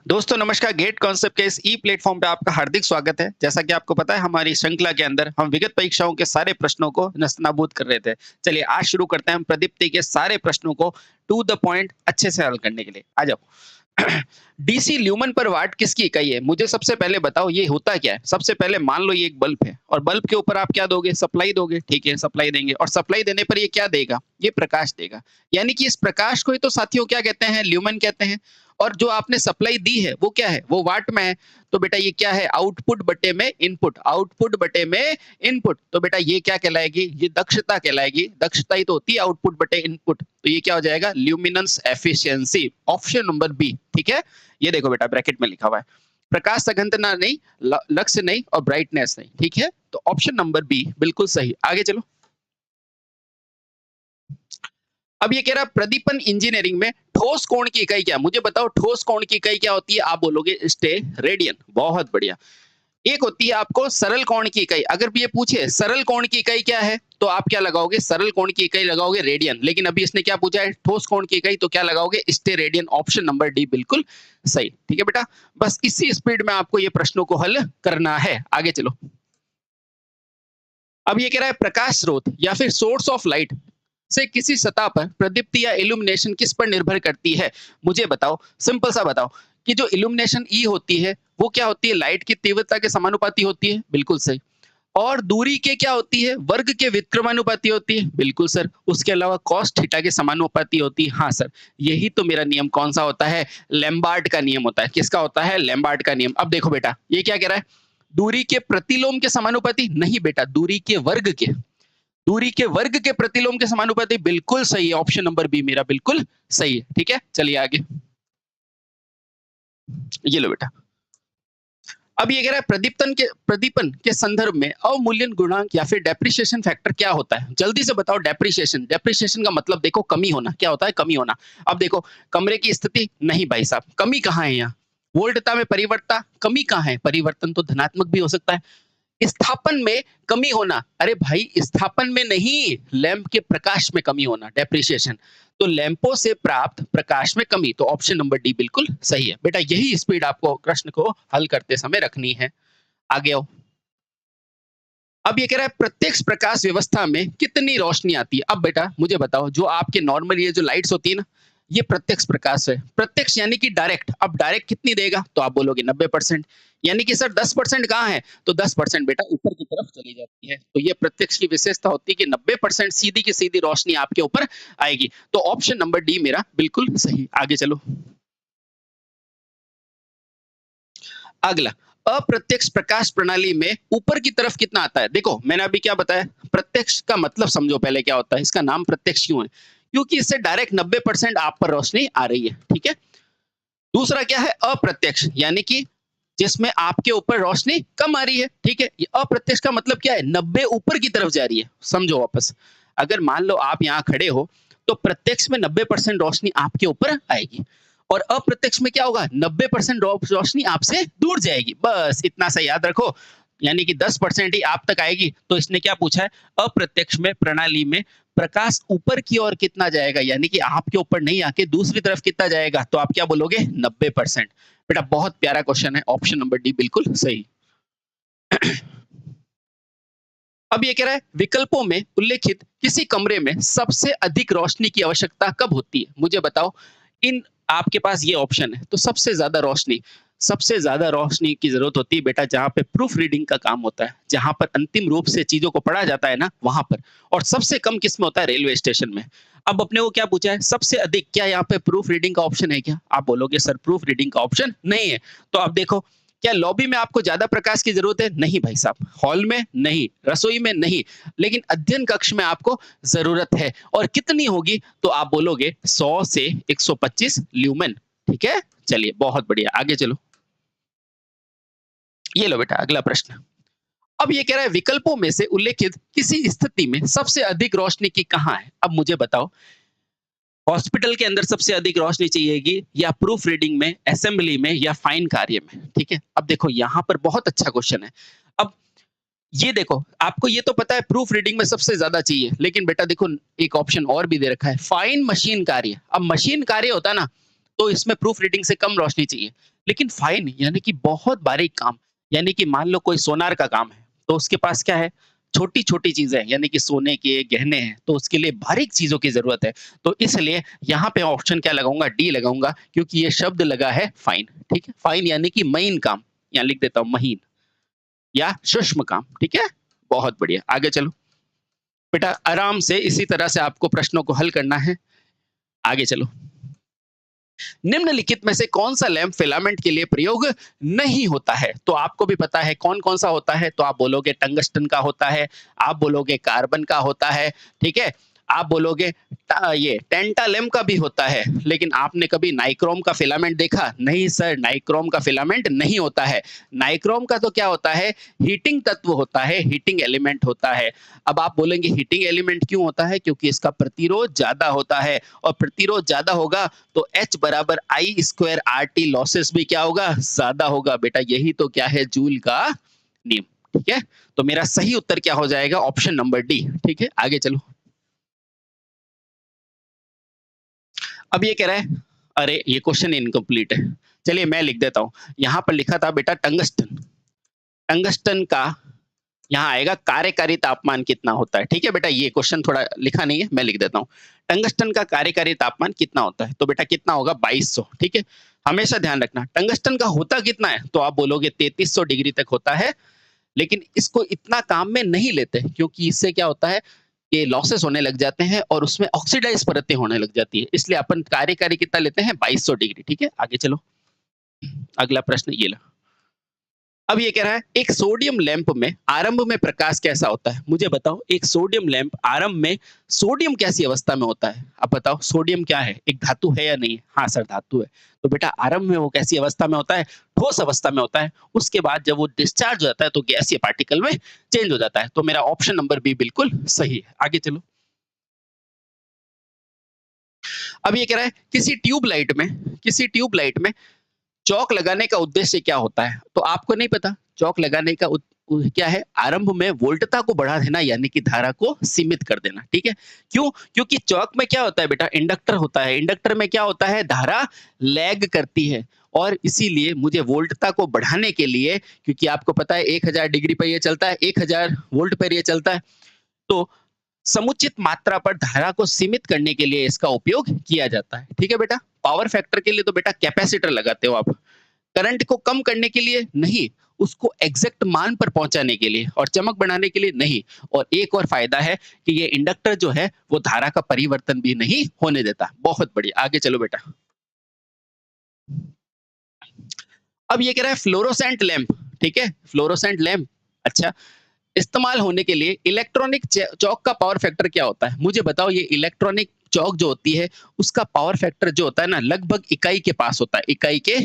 दोस्तों नमस्कार। Gate concept के इस ई प्लेटफॉर्म पे आपका हार्दिक स्वागत है। जैसा कि आपको पता है, हमारी श्रृंखला के अंदर हम विगत परीक्षाओं के सारे प्रश्नों को नस्तनाबूद कर रहे थे। चलिए आज शुरू करते हैं हम प्रदीप्ति के सारे प्रश्नों को टू द पॉइंट अच्छे से हल करने के लिए। आ जाओ। डीसी ल्यूमन पर वाट किसकी इकाई है? मुझे सबसे पहले बताओ ये होता क्या है। सबसे पहले मान लो ये एक बल्ब है और बल्ब के ऊपर आप क्या दोगे? सप्लाई दोगे। ठीक है, सप्लाई देंगे और सप्लाई देने पर ये क्या देगा? ये प्रकाश देगा। यानी कि इस प्रकाश को ही तो साथियों क्या कहते हैं? ल्यूमन कहते हैं। और जो आपने सप्लाई दी है वो क्या है? वो वाट में है। तो बेटा ये क्या है? आउटपुट बटे में इनपुट। आउटपुट बटे में इनपुट। तो बेटा ये क्या कहलाएगी? ये दक्षता कहलाएगी। दक्षता ही तो होती है आउटपुट बटे इनपुट। तो ये क्या हो जाएगा? Luminance efficiency. Option number B. ठीक है, ये देखो बेटा ब्रैकेट में लिखा हुआ है। प्रकाश सघनता नहीं, लक्ष्य नहीं और ब्राइटनेस नहीं। ठीक है, तो ऑप्शन नंबर बी बिल्कुल सही। आगे चलो। अब ये कह रहा है प्रदीपन इंजीनियरिंग में ठोस कोण की इकाई क्या है? मुझे बताओ ठोस कोण की इकाई क्या होती है? आप बोलोगे स्टेरेडियन। बहुत बढ़िया। एक होती है आपको सरल कोण की इकाई। अगर ये पूछे सरल कोण की इकाई क्या है तो आप क्या लगाओगे? सरल कोण की इकाई लगाओगे रेडियन। लेकिन अभी इसने क्या पूछा है? ठोस कोण की इकाई, तो क्या लगाओगे? स्टेरेडियन। ऑप्शन नंबर डी बिल्कुल सही। ठीक है बेटा, बस इसी स्पीड में आपको ये प्रश्नों को हल करना है। आगे चलो। अब ये कह रहा है प्रकाश स्रोत या फिर सोर्स ऑफ लाइट से किसी सतह पर प्रदीप्ति या इल्यूमिनेशन किस पर निर्भर करती है? मुझे बताओ, सिंपल सा बताओ कि जो इल्यूमिनेशन ई होती है वो क्या होती है? लाइट की तीव्रता के समानुपाती होती है। बिल्कुल सही। और दूरी के क्या होती है? वर्ग के व्युत्क्रमानुपाती होती है। बिल्कुल सर। उसके अलावा कॉस थीटा के समानुपाती होती है। हाँ सर, यही तो मेरा नियम कौन सा होता है? लैम्बार्ट का नियम होता है। किसका होता है? लैम्बार्ट का नियम। अब देखो बेटा ये क्या कह रहा है? दूरी के प्रतिलोम के समानुपाती नहीं बेटा, दूरी के वर्ग के। दूरी के वर्ग के प्रतिलोम के समानुपाती। बिल्कुल सही है। ऑप्शन नंबर बी मेरा बिल्कुल सही है। ठीक है, चलिए आगे। ये लो बेटा। अब ये कह रहा है प्रदीपन के संदर्भ में अवमूल्यन गुणांक या फिर डेप्रिसिएशन फैक्टर क्या होता है? जल्दी से बताओ। डेप्रिसिएशन, डेप्रिसिएशन का मतलब देखो कमी होना। क्या होता है? कमी होना। अब देखो कमरे की स्थिति नहीं भाई साहब, कमी कहाँ है यहाँ? वोल्टता में परिवर्तन, कमी कहाँ है? परिवर्तन तो धनात्मक भी हो सकता है। स्थापन में कमी होना, अरे भाई स्थापन में नहीं, लैंप के प्रकाश में कमी होना, डेप्रिसिएशन। तो लैंपों से प्राप्त प्रकाश में कमी। तो ऑप्शन नंबर डी बिल्कुल सही है बेटा। यही स्पीड आपको प्रश्न को हल करते समय रखनी है। आगे आओ। अब ये कह रहा है प्रत्यक्ष प्रकाश व्यवस्था में कितनी रोशनी आती है? अब बेटा मुझे बताओ, जो आपके नॉर्मल ये जो लाइट्स होती है ना, ये प्रत्यक्ष प्रकाश है। प्रत्यक्ष यानी कि डायरेक्ट। अब डायरेक्ट कितनी देगा? तो आप बोलोगे 90%। यानी कि सर 10% कहाँ है? तो 10% बेटा ऊपर की तरफ चली जाती है। तो ये प्रत्यक्ष की विशेषता होती है कि 90% सीधी की सीधी रोशनी आपके ऊपर आएगी। तो ऑप्शन नंबर डी मेरा बिल्कुल सही। आगे चलो। अगला, अप्रत्यक्ष प्रकाश प्रणाली में ऊपर की तरफ कितना आता है? देखो मैंने अभी क्या बताया, प्रत्यक्ष का मतलब समझो पहले क्या होता है। इसका नाम प्रत्यक्ष क्यों है? क्योंकि इससे डायरेक्ट 90% आप पर रोशनी आ रही है। ठीक है। दूसरा क्या है? अप्रत्यक्ष, यानी कि जिसमें आपके ऊपर रोशनी कम आ रही है। ठीक है, ये अप्रत्यक्ष का मतलब क्या है? 90 ऊपर की तरफ जा रही है। समझो वापस, अगर मान लो आप यहाँ खड़े हो तो प्रत्यक्ष में 90% रोशनी आपके ऊपर आएगी और अप्रत्यक्ष में क्या होगा? 90% रोशनी आपसे दूर जाएगी। बस इतना सा याद रखो। यानी कि 10% ही आप तक आएगी। तो इसने क्या पूछा है? अप्रत्यक्ष में प्रणाली में प्रकाश ऊपर की ओर कितना जाएगा, यानी कि आपके ऊपर नहीं आके दूसरी तरफ कितना जाएगा? तो आप क्या बोलोगे? 90%। बेटा बहुत प्यारा क्वेश्चन है। ऑप्शन नंबर डी बिल्कुल सही। अब ये कह रहा है विकल्पों में उल्लेखित किसी कमरे में सबसे अधिक रोशनी की आवश्यकता कब होती है? मुझे बताओ। इन आपके पास ये ऑप्शन है। तो सबसे ज्यादा रोशनी की जरूरत होती है बेटा जहां पे प्रूफ रीडिंग का काम होता है, जहां पर अंतिम रूप से चीजों को पढ़ा जाता है ना, वहां पर। और सबसे कम किस में होता है? रेलवे स्टेशन में। अब अपने को क्या पूछा है? सबसे अधिक। क्या यहाँ पे प्रूफ रीडिंग का ऑप्शन है क्या? आप बोलोगे सर प्रूफ रीडिंग का ऑप्शन नहीं है। तो अब देखो, क्या लॉबी में आपको ज्यादा प्रकाश की जरूरत है? नहीं भाई साहब। हॉल में नहीं, रसोई में नहीं, लेकिन अध्ययन कक्ष में आपको जरूरत है। और कितनी होगी? तो आप बोलोगे 100 से 125 ल्यूमेन। ठीक है, चलिए बहुत बढ़िया। आगे चलो। ये लो बेटा अगला प्रश्न। अब ये कह रहा है विकल्पों में से उल्लेखित किसी स्थिति में सबसे अधिक रोशनी की कहाँ है? अब मुझे बताओ, हॉस्पिटल के अंदर सबसे अधिक रोशनी चाहिएगी या प्रूफ रीडिंग में, असेंबली में या फाइन कार्य में? ठीक है, अब देखो यहाँ पर बहुत अच्छा क्वेश्चन है। अब ये देखो, आपको ये तो पता है प्रूफ रीडिंग में सबसे ज्यादा चाहिए, लेकिन बेटा देखो एक ऑप्शन और भी दे रखा है, फाइन मशीन कार्य। अब मशीन कार्य होता ना, तो इसमें प्रूफ रीडिंग से कम रोशनी चाहिए। लेकिन फाइन यानी कि बहुत बारीक काम, यानी कि मान लो कोई सोनार का काम है, तो उसके पास क्या है, छोटी-छोटी चीज़ें हैं, यानी कि सोने के गहने हैं, तो उसके लिए बारीक चीज़ों की ज़रूरत है। तो इसलिए यहाँ पे ऑप्शन क्या लगाऊँगा, डी लगाऊँगा, क्योंकि ये शब्द लगा है फाइन, ठीक है? फाइन यानी कि महीन काम, यहाँ लिख देता हूँ महीन या सूक्ष्म काम, ठीक है? बहुत बढ़िया, आगे चलो। बेटा आराम से इसी तरह से आपको प्रश्नों को हल करना है, आगे चलो। निम्नलिखित में से कौन सा लैंप फिलामेंट के लिए प्रयोग नहीं होता है? तो आपको भी पता है कौन-कौन सा होता है, तो आप बोलोगे टंगस्टन का होता है, आप बोलोगे कार्बन का होता है, ठीक है? आप बोलोगे ये टेंटालम का भी होता है, लेकिन आपने कभी नाइक्रोम का फिलामेंट देखा? नहीं सर, नाइक्रोम का फिलामेंट नहीं होता है। नाइक्रोम का तो क्या होता है, हीटिंग तत्व होता है, हीटिंग एलिमेंट होता है। अब आप बोलेंगे हीटिंग एलिमेंट क्यों होता है? क्योंकि इसका प्रतिरोध ज़्यादा होता है, और प्रतिरोध ज़्यादा होगा तो H बराबर I स्क्वायर RT लॉसेस भी क्या होगा, ज़्यादा होगा। बेटा यही तो क्या है, जूल का नियम, ठीक है? तो मेरा सही उत्तर क्या हो जाएगा, ऑप्शन नंबर डी, ठीक है? आगे चलो। अब ये कह रहा है, अरे ये क्वेश्चन इनकम्प्लीट है। चलिए मैं लिख देता हूँ। यहाँ पर लिखा था बेटा टंगस्टन, टंगस्टन का यहाँ आएगा कार्यकारी तापमान कितना होता है, ठीक है बेटा? ये क्वेश्चन थोड़ा लिखा नहीं है, मैं लिख देता हूँ। टंगस्टन का कार्यकारी तापमान कितना होता है? तो बेटा कितना होगा, 2200, ठीक है? हमेशा ध्यान रखना टंगस्टन का होता कितना है, तो आप बोलोगे 3300 डिग्री तक होता है, लेकिन इसको इतना काम में नहीं लेते, क्योंकि इससे क्या होता है, ये लॉसेस होने लग जाते हैं और उसमें ऑक्सीडाइज परतें होने लग जाती है, इसलिए अपन कार्यकारी कितना लेते हैं, 2200 डिग्री, ठीक है? आगे चलो। अगला प्रश्न ये लो। अब ये कह रहा है, एक सोडियम लैंप में आरंभ में प्रकाश कैसा होता है? मुझे बताओ, एक सोडियम लैंप आरंभ में सोडियम कैसी अवस्था में होता है? अब बताओ, सोडियम क्या है, एक धातु है या नहीं है? हाँ सर, धातु है। तो बेटा आरंभ में वो कैसी अवस्था में होता है, ठोस अवस्था में होता है। उसके बाद जब वो डिस्चार्ज हो जाता है तो गैसीय पार्टिकल में चेंज हो जाता है। तो मेरा ऑप्शन नंबर बी बिल्कुल सही है। आगे चलो। अब ये कह रहा है, किसी ट्यूब लाइट में चौक लगाने का उद्देश्य क्या होता है? तो आपको नहीं पता, चौक लगाने का क्या है, आरंभ में वोल्टता को बढ़ा देना, यानी कि धारा को सीमित कर देना, ठीक है? क्यों? क्योंकि चौक में क्या होता है बेटा, इंडक्टर होता है, इंडक्टर में क्या होता है, धारा लैग करती है, और इसीलिए मुझे वोल्टता को बढ़ाने के लिए, क्योंकि आपको पता है 1000 डिग्री पर ये चलता है, 1000 वोल्ट पर ये चलता है, तो समुचित मात्रा पर धारा को सीमित करने के लिए इसका उपयोग किया जाता है, ठीक है बेटा? पावर फैक्टर के लिए तो बेटा कैपेसिटर लगाते हो आप, करंट को कम करने के लिए नहीं, उसको एग्जैक्ट मान पर पहुंचाने के लिए और चमक बढ़ाने के लिए नहीं। और एक और फायदा है कि ये इंडक्टर जो है वो धारा का परिवर्तन भी नहीं होने देता। बहुत बढ़िया, आगे चलो बेटा। अब ये कह रहा है फ्लोरोसेंट लैंप, ठीक है? फ्लोरोसेंट लैंप, अच्छा, इस्तेमाल होने के लिए इलेक्ट्रॉनिक चौक का पावर फैक्टर क्या होता है? मुझे बताओ, ये इलेक्ट्रॉनिक चौक जो होती है उसका पावर फैक्टर जो होता है ना, लगभग इकाई के पास होता है, इकाई के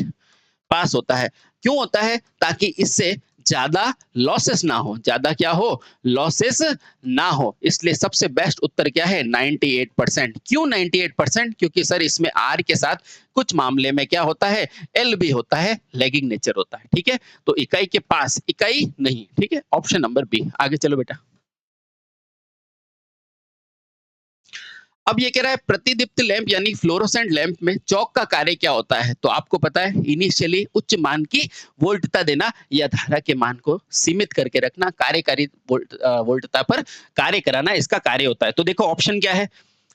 पास होता है। क्यों होता है? ताकि इससे ज्यादा लॉसेस ना हो, ज्यादा क्या हो, लॉसेस ना हो। इसलिए सबसे बेस्ट उत्तर क्या है, 98%। क्यों 98%? क्योंकि सर इसमें आर के साथ कुछ मामले में क्या होता है, एल भी होता है, लैगिंग नेचर होता है, ठीक है? तो इकाई के पास, इकाई नहीं, ठीक है? Option number B. आगे चलो बेटा। अब ये कह रहा है, प्रतिदीप्त लैंप यानी फ्लोरोसेंट लैंप में चौक का कार्य क्या होता है? तो आपको पता है, इनिशियली उच्च मान की वोल्टता देना या धारा के मान को सीमित करके रखना, कार्यकारी वोल्टता पर कार्य कराना इसका कार्य होता है। तो देखो ऑप्शन क्या है,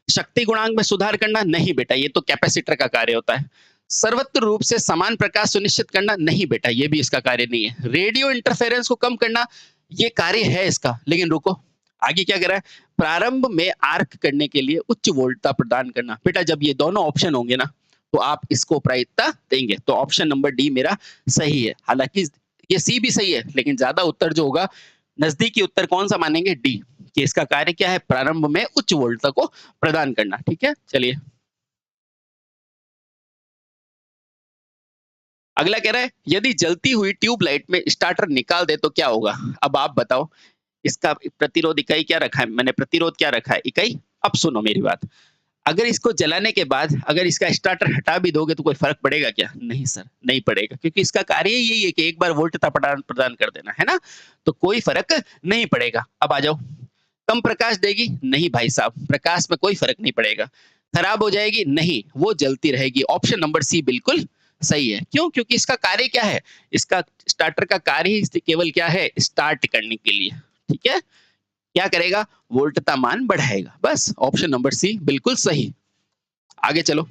शक्ति गुणांक में सुधार करना, नहीं बेटा, ये तो कैपेसिटर का कार्य होता है। सर्वत्र रूप से समान प्रकाश सुनिश्चित करना, नहीं बेटा, ये भी इसका कार्य नहीं है। रेडियो इंटरफेरेंस को कम करना, ये कार्य है इसका, लेकिन रुको, आगे क्या कह रहा है, प्रारंभ में आर्क करने के लिए उच्च वोल्टता प्रदान करना। बेटा जब ये दोनों ऑप्शन होंगे ना, तो आप इसको प्रायिकता देंगे, तो ऑप्शन नंबर डी मेरा सही है। हालांकि ये सी भी सही है, लेकिन ज्यादा उत्तर जो होगा, नजदीकी उत्तर कौन सा मानेंगे, डी, कि इसका कार्य क्या है, प्रारंभ में उच्च वोल्टता को प्रदान करना, ठीक है? चलिए अगला कह रहा है, यदि जलती हुई ट्यूबलाइट में स्टार्टर निकाल दे तो क्या होगा? अब आप बताओ, इसका प्रतिरोध इकाई क्या रखा है, मैंने प्रतिरोध क्या रखा है, इकाई। अब सुनो मेरी बात, अगर इसको जलाने के बाद अगर इसका स्टार्टर हटा भी दोगे तो कोई फर्क पड़ेगा क्या? नहीं सर, नहीं पड़ेगा, क्योंकि इसका कार्य यही है कि एक बार वोल्टता प्रदान प्रदान कर देना, है ना? तो कोई फर्क नहीं पड़ेगा। अब आ जाओ, कम प्रकाश देगी, नहीं भाई साहब, प्रकाश में कोई फर्क नहीं पड़ेगा। खराब हो जाएगी? नहीं, वो जलती रहेगी। ऑप्शन नंबर सी बिल्कुल सही है। क्यों? क्योंकि इसका कार्य क्या है? इसका स्टार्टर का कार्य ही केवल क्या है? स्टार्ट करने के लिए। ठीक है? क्या करेगा? वोल्ट का मान बढ़ाएगा। बस ऑप्शन नंबर सी बिल्कुल सही। आगे चलो।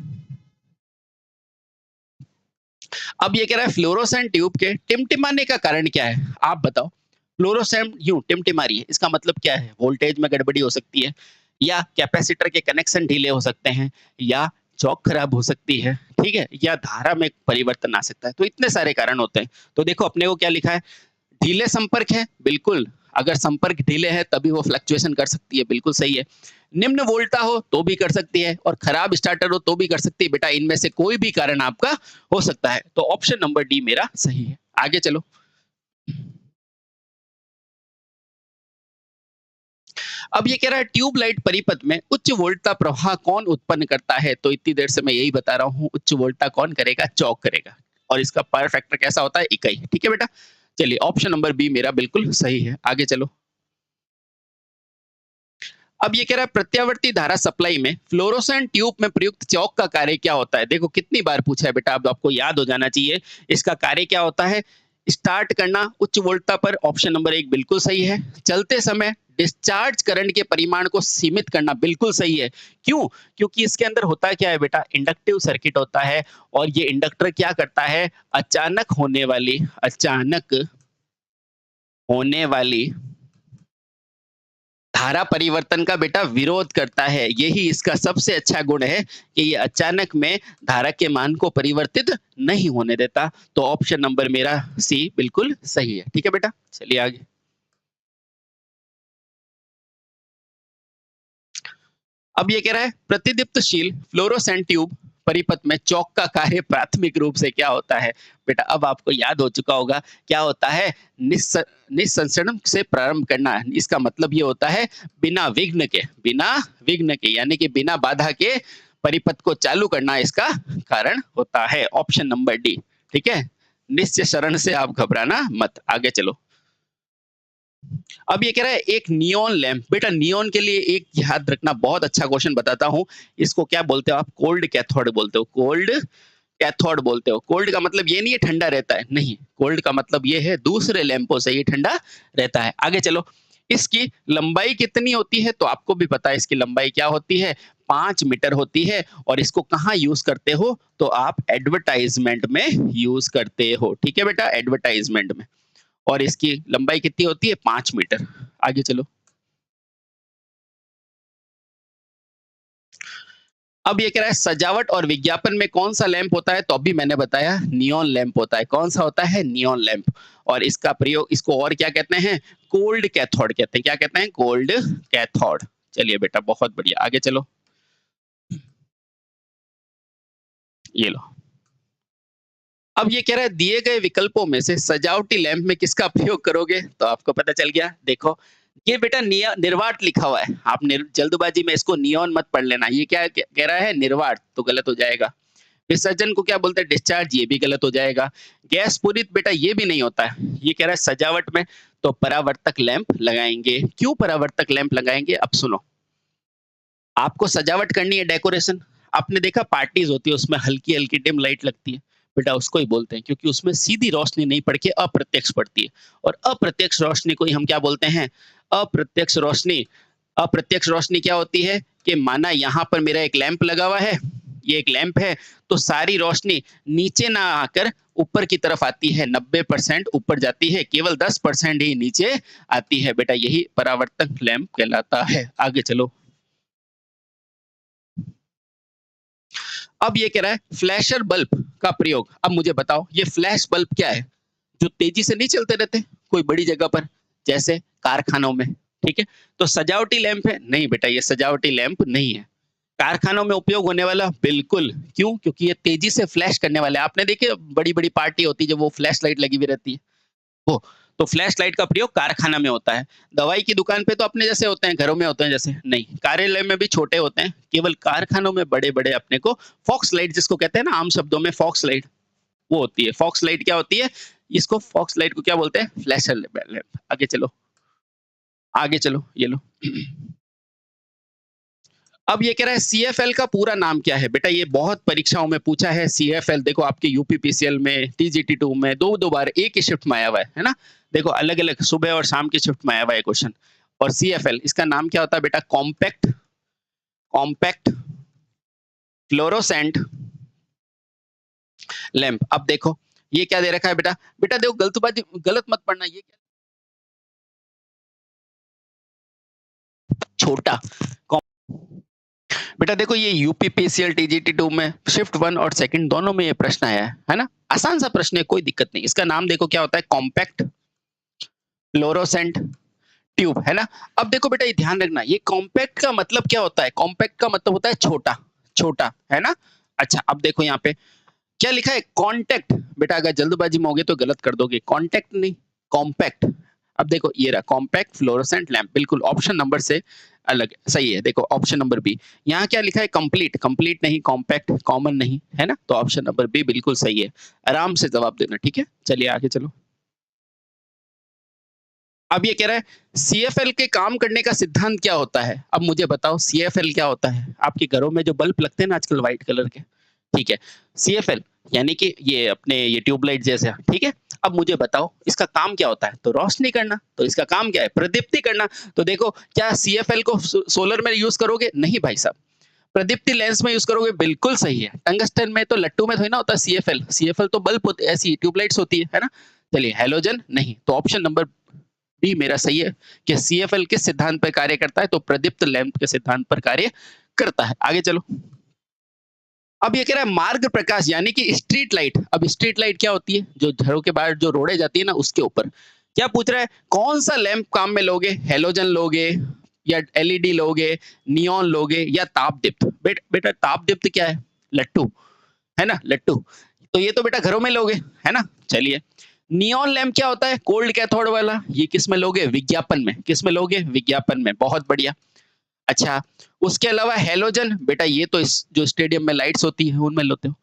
अब ये कह रहा है फ्लोरोसेंट ट्यूब के टिमटिमाने का कारण क्या है? आप बताओ। फ्लोरोसेंट यूं टिमटिमा रही है, इसका मतलब क्या है? वोल्टेज में गड़बड़ी हो सकती है, या कैपेसिटर के कनेक्शन ढीले हो सकते हैं, या चौक खराब हो सकती है, ठीक है, या धारा में परिवर्तन आ सकता है। तो इतने सारे कारण होते हैं। तो देखो अपने को क्या लिखा है? ढीले संपर्क है, बिल्कुल। अगर संपर्क ढीले हैं तभी वो फ्लक्चुएशन कर सकती है, बिल्कुल सही है। निम्न वोल्टा हो तो भी कर सकती है, और खराब स्टार्टर हो तो भी कर सकती है। बेटा इनमें से कोई भी कारण आपका हो सकता है। तो ऑप्शन नंबर डी मेरा सही है। आगे चलो। अब ये कह रहा है ट्यूबलाइट परिपथ में उच्च वोल्टता प्रवाह कौन उत्पन्न करता है? तो इतनी देर से मैं यही बता रहा हूँ, उच्च वोल्टता कौन करेगा? चौक करेगा। और इसका पावर फैक्टर कैसा होता है? इकाई। ठीक है बेटा। चलिए ऑप्शन नंबर बी मेरा बिल्कुल सही है। आगे चलो। अब ये कह रहा है प्रत्यावर्ती धारा सप्लाई में फ्लोरोसेंट ट्यूब में प्रयुक्त चौक का कार्य क्या होता है? देखो कितनी बार पूछा है बेटा, अब आपको याद हो जाना चाहिए। इसका कार्य क्या होता है? स्टार्ट करना उच्च वोल्टता पर, ऑप्शन नंबर एक बिल्कुल सही है। चलते समय डिस्चार्ज करंट के परिमाण को सीमित करना, बिल्कुल सही है। क्यों? क्योंकि इसके अंदर होता क्या है बेटा? इंडक्टिव सर्किट होता है, और ये इंडक्टर क्या करता है? अचानक होने वाली धारा परिवर्तन का बेटा विरोध करता है। यही इसका सबसे अच्छा गुण है कि ये अचानक में धारा के मान को परिवर्तित नहीं होने देता। तो ऑप्शन नंबर मेरा सी बिल्कुल सही है। ठीक है बेटा, चलिए आगे। अब ये कह रहा है प्रतिदीप्तशील फ्लोरोसेंट ट्यूब परिपथ में चौक का कार्य प्राथमिक रूप से क्या होता है? बेटा अब आपको याद हो चुका होगा क्या होता है? निस्संसरण से प्रारंभ करना। इसका मतलब ये होता है बिना विघ्न के यानी कि बिना बाधा के परिपथ को चालू करना इसका कारण होता है। Option number D. ठीक है। निश्चय शरण से आप घबराना मत। आगे चलो। अब ये कह रहा है एक नियॉन लैंप। बेटा नियॉन के लिए एक याद रखना, बहुत अच्छा क्वेश्चन बताता हूँ। इसको क्या बोलते हो आप? कोल्ड कैथोड बोलते हो। कोल्ड कैथोड बोलते हो। कोल्ड का मतलब ये नहीं है ठंडा रहता है, नहीं। कोल्ड का मतलब ये है दूसरे लैंपों से ये ठंडा रहता है। आगे चलो। इसकी लंबाई कितनी होती है? तो आपको भी पता है इसकी लंबाई क्या होती है? 5 मीटर होती है। और इसको कहाँ यूज करते हो? तो आप एडवर्टाइजमेंट में यूज करते हो। ठीक है बेटा, एडवर्टाइजमेंट में। और इसकी लंबाई कितनी होती है? 5 मीटर। आगे चलो। अब ये कह रहा है सजावट और विज्ञापन में कौन सा लैंप होता है? तो अभी मैंने बताया नियॉन लैंप होता है। कौन सा होता है? Neon lamp. और इसका प्रयोग, इसको और क्या कहते हैं? कोल्ड कैथोड कहते हैं। क्या कहते हैं? Cold cathode. चलिए बेटा बहुत बढ़िया, आगे चलो। ये लो। अब ये कह रहा है दिए गए विकल्पों में से सजावटी लैंप में किसका प्रयोग करोगे? तो आपको पता चल गया। देखो ये बेटा निर्वात लिखा हुआ है। आप जल्दबाजी में इसको नियॉन मत पढ़ लेना। ये क्या कह रहा है? निर्वात, तो गलत हो जाएगा। विसर्जन को क्या बोलते हैं? डिस्चार्ज, ये भी गलत हो जाएगा। गैस पूरित बेटा ये भी नहीं होता है। ये कह रहा है सजावट में तो परावर्तक लैंप लगाएंगे। क्यों परावर्तक लैंप लगाएंगे? अब सुनो। आपको सजावट करनी है, डेकोरेशन। आपने देखा पार्टीज होती है उसमें हल्की हल्की डिम लाइट लगती है, बेटा उसको ही बोलते हैं, क्योंकि उसमें सीधी रोशनी नहीं पड़ के अप्रत्यक्ष पड़ती है। और अप्रत्यक्ष रोशनी को ही हम क्या बोलते हैं? अप्रत्यक्ष रोशनी। अप्रत्यक्ष रोशनी क्या होती है? कि माना यहाँ पर मेरा एक लैंप लगा हुआ है, ये एक लैंप है, तो सारी रोशनी नीचे ना आकर ऊपर की तरफ आती है। 90% ऊपर जाती है, केवल 10% ही नीचे आती है। बेटा यही परावर्तक लैंप कहलाता है। आगे चलो। अब ये कह रहा है फ्लैशर बल्ब का प्रयोग। अब मुझे बताओ ये फ्लैश बल्ब क्या है? जो तेजी से नहीं चलते रहते कोई बड़ी जगह पर, जैसे कारखानों में। ठीक है। तो सजावटी लैंप है? नहीं बेटा, ये सजावटी लैंप नहीं है। कारखानों में उपयोग होने वाला? बिल्कुल। क्यों? क्योंकि ये तेजी से फ्लैश करने वाले। आपने देखे बड़ी बड़ी पार्टी होती है जब वो फ्लैश लाइट लगी हुई रहती है वो, तो फ्लैश लाइट का प्रयोग कारखाना में होता है। दवाई की दुकान पे तो अपने जैसे होते हैं, घरों में होते हैं जैसे नहीं। कार्यालय में भी छोटे होते हैं, केवल कारखानों में बड़े बड़े अपने को फॉक्स लाइट, जिसको कहते हैं ना आम शब्दों में फॉक्स लाइट, वो होती है। फॉक्स लाइट क्या होती है? इसको फॉक्स लाइट को क्या बोलते हैं? Flasher lamp. आगे चलो। आगे चलो, ये लो। अब ये कह रहा है सीएफएल का पूरा नाम क्या है बेटा, ये बहुत परीक्षाओं में पूछा है। सीएफएल देखो आपके यूपीपीसीएल में, टीजीटी2 में दो दो बार एक ही शिफ्ट में आया हुआ है ना। देखो अलग अलग सुबह और शाम की शिफ्ट में आया हुआ है क्वेश्चन। और सीएफएल इसका नाम क्या होता है बेटा, कॉम्पैक्ट कॉम्पैक्ट फ्लोरोसेंट लैंप। अब देखो ये क्या दे रखा है बेटा, बेटा देखो गलतबाजी गलत मत पढ़ना, ये क्या छोटा। बेटा देखो ये यूपीपीसीएल टीजीटी2 में शिफ्ट 1 और सेकंड दोनों में ये प्रश्न आया है ना। आसान सा प्रश्न है, कोई दिक्कत नहीं। इसका नाम देखो क्या होता है, कॉम्पैक्ट फ्लोरोसेंट ट्यूब, है ना। अब देखो बेटा ये ध्यान रखना, ये कॉम्पैक्ट का मतलब क्या होता है, कॉम्पैक्ट का मतलब होता है छोटा, छोटा, है ना। अच्छा अब देखो यहाँ पे क्या लिखा है, कॉन्टैक्ट। बेटा अगर जल्दबाजी में होगे तो गलत कर दोगे, कॉन्टैक्ट नहीं कॉम्पैक्ट। अब देखो ये रहा कॉम्पैक्ट फ्लोरोसेंट लैंप, बिल्कुल ऑप्शन नंबर से अलग सही है। देखो ऑप्शन नंबर बी, यहाँ क्या लिखा है, कंप्लीट, कंप्लीट नहीं, कॉम्पैक्ट, कॉमन नहीं, है ना। तो ऑप्शन नंबर बी बिल्कुल सही है। आराम से जवाब देना, ठीक है। चलिए आगे चलो। अब ये कह रहा है सीएफएल के काम करने का सिद्धांत क्या होता है। अब मुझे बताओ सीएफएल क्या होता है। आपके घरों में जो बल्ब लगते हैं ना आजकल व्हाइट कलर के, ठीक है, सीएफएल यानी कि ये अपने ये ट्यूबलाइट जैसे, ठीक है। अब मुझे बताओ इसका काम क्या होता है, तो रोशनी करना। तो इसका काम क्या है, प्रदीप्ति करना। तो देखो क्या सीएफएल को सोलर में यूज करोगे, नहीं भाई साहब। प्रदीप्ति लेंस में यूज करोगे, बिल्कुल सही है। टंगस्टन में तो लट्टू में थोड़ी ना होता सीएफएल, सीएफएल तो बल्ब होती है, ऐसी ट्यूबलाइट्स होती है ना। चलिए हेलोजन नहीं, तो ऑप्शन नंबर बी मेरा सही है कि सीएफएल किस सिद्धांत पर कार्य करता है, तो प्रदीप्त लैंप के सिद्धांत पर कार्य करता है। आगे चलो। अब ये कह रहा है मार्ग प्रकाश यानी कि स्ट्रीट लाइट। अब स्ट्रीट लाइट क्या होती है, जो घरों के बाहर जो रोडें जाती है ना उसके ऊपर। क्या पूछ रहा है, कौन सा लैंप काम में लोगे, हेलोजन लोगे या एलईडी लोगे, नियॉन लोगे या तापदीप्त। बेटा तापदीप्त क्या है, लट्टू, है ना, लट्टू। तो ये तो बेटा घरों में लोगे, है ना। चलिए नियॉन लैंप क्या होता है, कोल्ड कैथोड वाला। ये किस में लोगे, विज्ञापन में। किस में लोगे, विज्ञापन में, बहुत बढ़िया। अच्छा उसके अलावा हेलोजन, बेटा ये तो इस जो स्टेडियम में लाइट्स होती है उनमें लेते हो।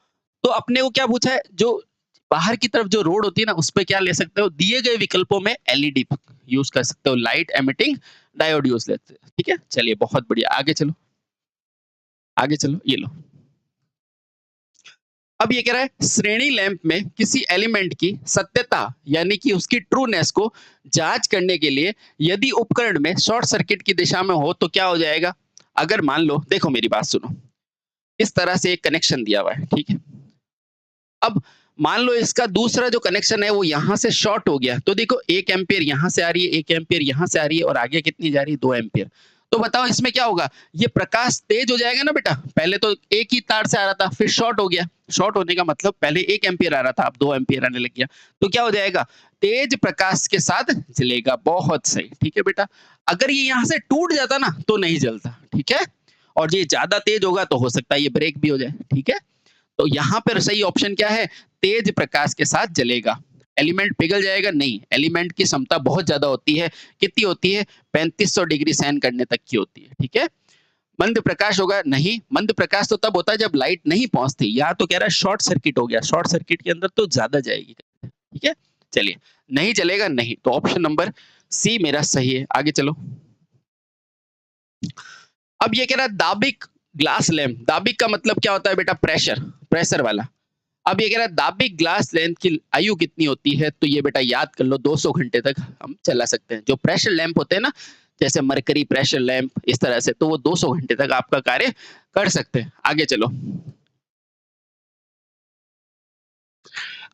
तो अपने को क्या पूछा है, जो बाहर की तरफ जो रोड होती है ना उस पे क्या ले सकते हो, दिए गए विकल्पों में एलईडी यूज कर सकते हो, लाइट एमिटिंग डायोड यूज लेते हैं, ठीक है। चलिए बहुत बढ़िया, आगे चलो, आगे चलो, ये लो। अब ये कह रहा है श्रेणी लैंप में किसी एलिमेंट की सत्यता यानी कि उसकी ट्रूनेस को जांच करने के लिए यदि उपकरण में शॉर्ट सर्किट की दिशा में हो तो क्या हो जाएगा। अगर मान लो, देखो मेरी बात सुनो, इस तरह से एक कनेक्शन दिया हुआ है, ठीक है। अब मान लो इसका दूसरा जो कनेक्शन है वो यहां से शॉर्ट हो गया, तो देखो 1 एम्पियर यहां से आ रही है, 1 एम्पियर यहां से आ रही है और आगे कितनी जा रही है, 2 एम्पियर। तो बताओ इसमें क्या होगा, ये प्रकाश तेज हो जाएगा ना बेटा। पहले तो एक ही तार से आ रहा था, फिर शॉर्ट हो गया। शॉर्ट होने का मतलब पहले 1 एम्पियर आ रहा था, अब 2 एम्पियर आने लग गया। तो क्या हो जाएगा, तेज प्रकाश के साथ जलेगा। बहुत सही, ठीक है बेटा। अगर ये यहाँ से टूट जाता ना तो नहीं जलता, ठीक है। और ये ज्यादा तेज होगा तो हो सकता है ये ब्रेक भी हो जाए, ठीक है। तो यहाँ पर सही ऑप्शन क्या है, तेज प्रकाश के साथ जलेगा। एलिमेंट पिघल जाएगा, नहीं। एलिमेंट की क्षमता बहुत ज्यादा होती है, कितनी होती है, 3500 डिग्री सहन करने तक की होती है, ठीक है। मंद प्रकाश होगा, नहीं। मंद प्रकाश तो तब होता है जब लाइट नहीं पहुंचती। यहाँ तो कह रहा है शॉर्ट सर्किट हो गया, शॉर्ट सर्किट के अंदर तो ज्यादा जाएगी, ठीक है। चलिए नहीं जलेगा, नहीं, तो ऑप्शन नंबर सी मेरा सही है। आगे चलो। अब ये कह रहा है दाबिक ग्लास लैंप। दाबिक का मतलब क्या होता है बेटा, प्रेशर, प्रेशर वाला। अब ये कह रहा है दाबिक ग्लास लेंथ की आयु कितनी होती है, तो ये बेटा याद कर लो, 200 घंटे तक हम चला सकते हैं। जो प्रेशर लैंप होते हैं ना, जैसे मरकरी प्रेशर लैंप, इस तरह से, तो वो 200 घंटे तक आपका कार्य कर सकते हैं। आगे चलो।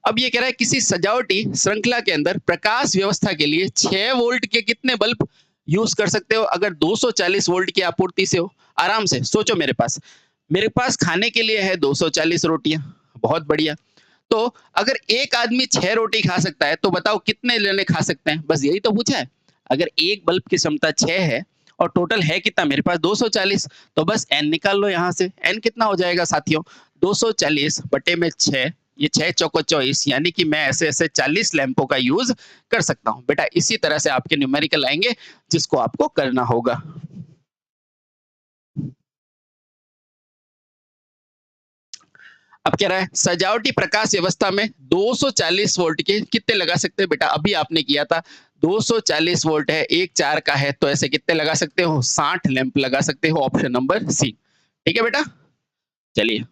अब ये कह रहा है किसी सजावटी श्रृंखला के अंदर प्रकाश व्यवस्था के लिए 6 वोल्ट के कितने बल्ब यूज कर सकते हो अगर 240 वोल्ट की आपूर्ति से हो। आराम से सोचो, मेरे पास खाने के लिए है 240 रोटियां, बहुत बढ़िया। तो अगर एक आदमी 6 रोटी खा सकता है तो बताओ कितने जने खा सकते हैं, बस यही तो पूछा है। अगर एक बल्ब की क्षमता 6 है और टोटल है कितना मेरे पास 240, तो बस n निकाल लो यहाँ से। n कितना हो जाएगा साथियों, 240 बटे में 6, ये 6 चौको 24, यानी कि मैं ऐसे ऐसे 40 लैंपों का यूज कर सकता हूँ बेटा। इसी तरह से आपके न्यूमेरिकल आएंगे जिसको आपको करना होगा। अब कह रहा है सजावटी प्रकाश व्यवस्था में 240 वोल्ट के कितने लगा सकते हैं बेटा, अभी आपने किया था 240 वोल्ट है, एक 4 का है, तो ऐसे कितने लगा सकते हो? 60 लैंप लगा सकते हो, ऑप्शन नंबर सी। ठीक है बेटा? चलिए,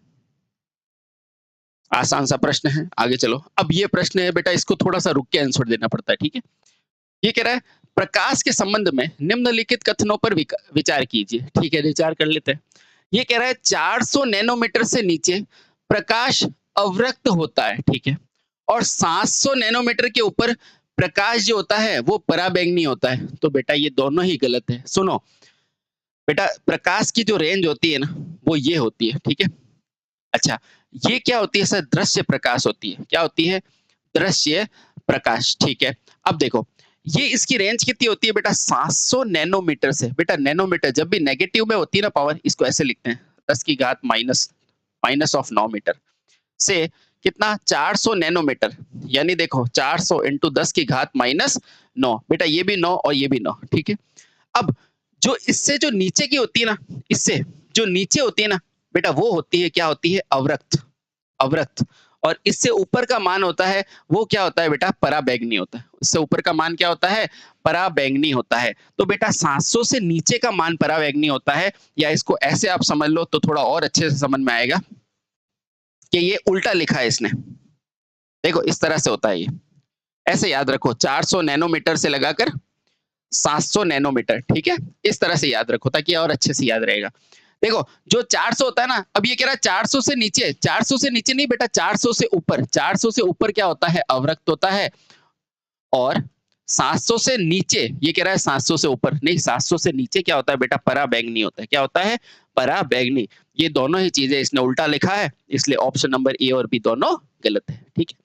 आसान सा प्रश्न है, आगे चलो। अब ये प्रश्न है बेटा, इसको थोड़ा-सा रुक के आंसर देना पड़ता है, ठीक है? ये कह रहा है, प्रकाश के संबंध में निम्नलिखित कथनों पर विचार कीजिए। ठीक है, विचार कर लेते हैं। ये कह रहा है 400 नैनोमीटर से नीचे प्रकाश अवरक्त होता है, ठीक है? और 700 नैनोमीटर के ऊपर प्रकाश जो होता है वो पराबैंगनी होता है। तो बेटा ये दोनों ही गलत है। सुनो बेटा, प्रकाश की जो रेंज होती है ना, वो ये होती है, ठीक है? अच्छा, ये क्या होती है सर? दृश्य प्रकाश होती है। क्या होती है? दृश्य प्रकाश, ठीक है? अब देखो, ये इसकी रेंज कितनी होती है बेटा? 700 नैनोमीटर से। बेटा नैनोमीटर जब भी नेगेटिव में होती है ना पावर, इसको ऐसे लिखते हैं 10 की घात माइनस माइनस ऑफ 9 मीटर से कितना? 400 नैनोमीटर, यानी देखो 400 इंटू 10 की घात माइनस 9। बेटा ये भी 9 और ये भी 9, ठीक है? अब जो इससे जो नीचे की होती है ना, इससे जो नीचे होती है ना बेटा, वो होती है, क्या होती है? अवरक्त। अवरक्त। और इससे ऊपर का मान होता है, वो क्या होता है बेटा? पराबैंगनी होता है। इससे ऊपर का मान क्या होता है? पराबैंगनी होता है। तो बेटा 700 से नीचे का मान पराबैंगनी होता है, या इसको ऐसे आप समझ लो तो थोड़ा और अच्छे से समझ में आएगा कि ये उल्टा लिखा है इसने। देखो इस तरह से होता है ये। ऐसे याद रखो, 400 नैनोमीटर से लगाकर 700 नैनोमीटर, ठीक है? इस तरह से याद रखो ताकि और अच्छे से याद रहेगा। देखो जो 400 होता है ना, अब ये कह रहा है 400 से नीचे, 400 से नीचे नहीं बेटा, 400 से ऊपर। 400 से ऊपर क्या होता है? अवरक्त होता है। और 700 से नीचे, ये कह रहा है 700 से ऊपर नहीं, 700 से नीचे क्या होता है बेटा? पराबैंगनी होता है। क्या होता है? पराबैंगनी। ये दोनों ही चीजें इसने उल्टा लिखा है, इसलिए ऑप्शन नंबर ए और बी दोनों गलत है, ठीक है?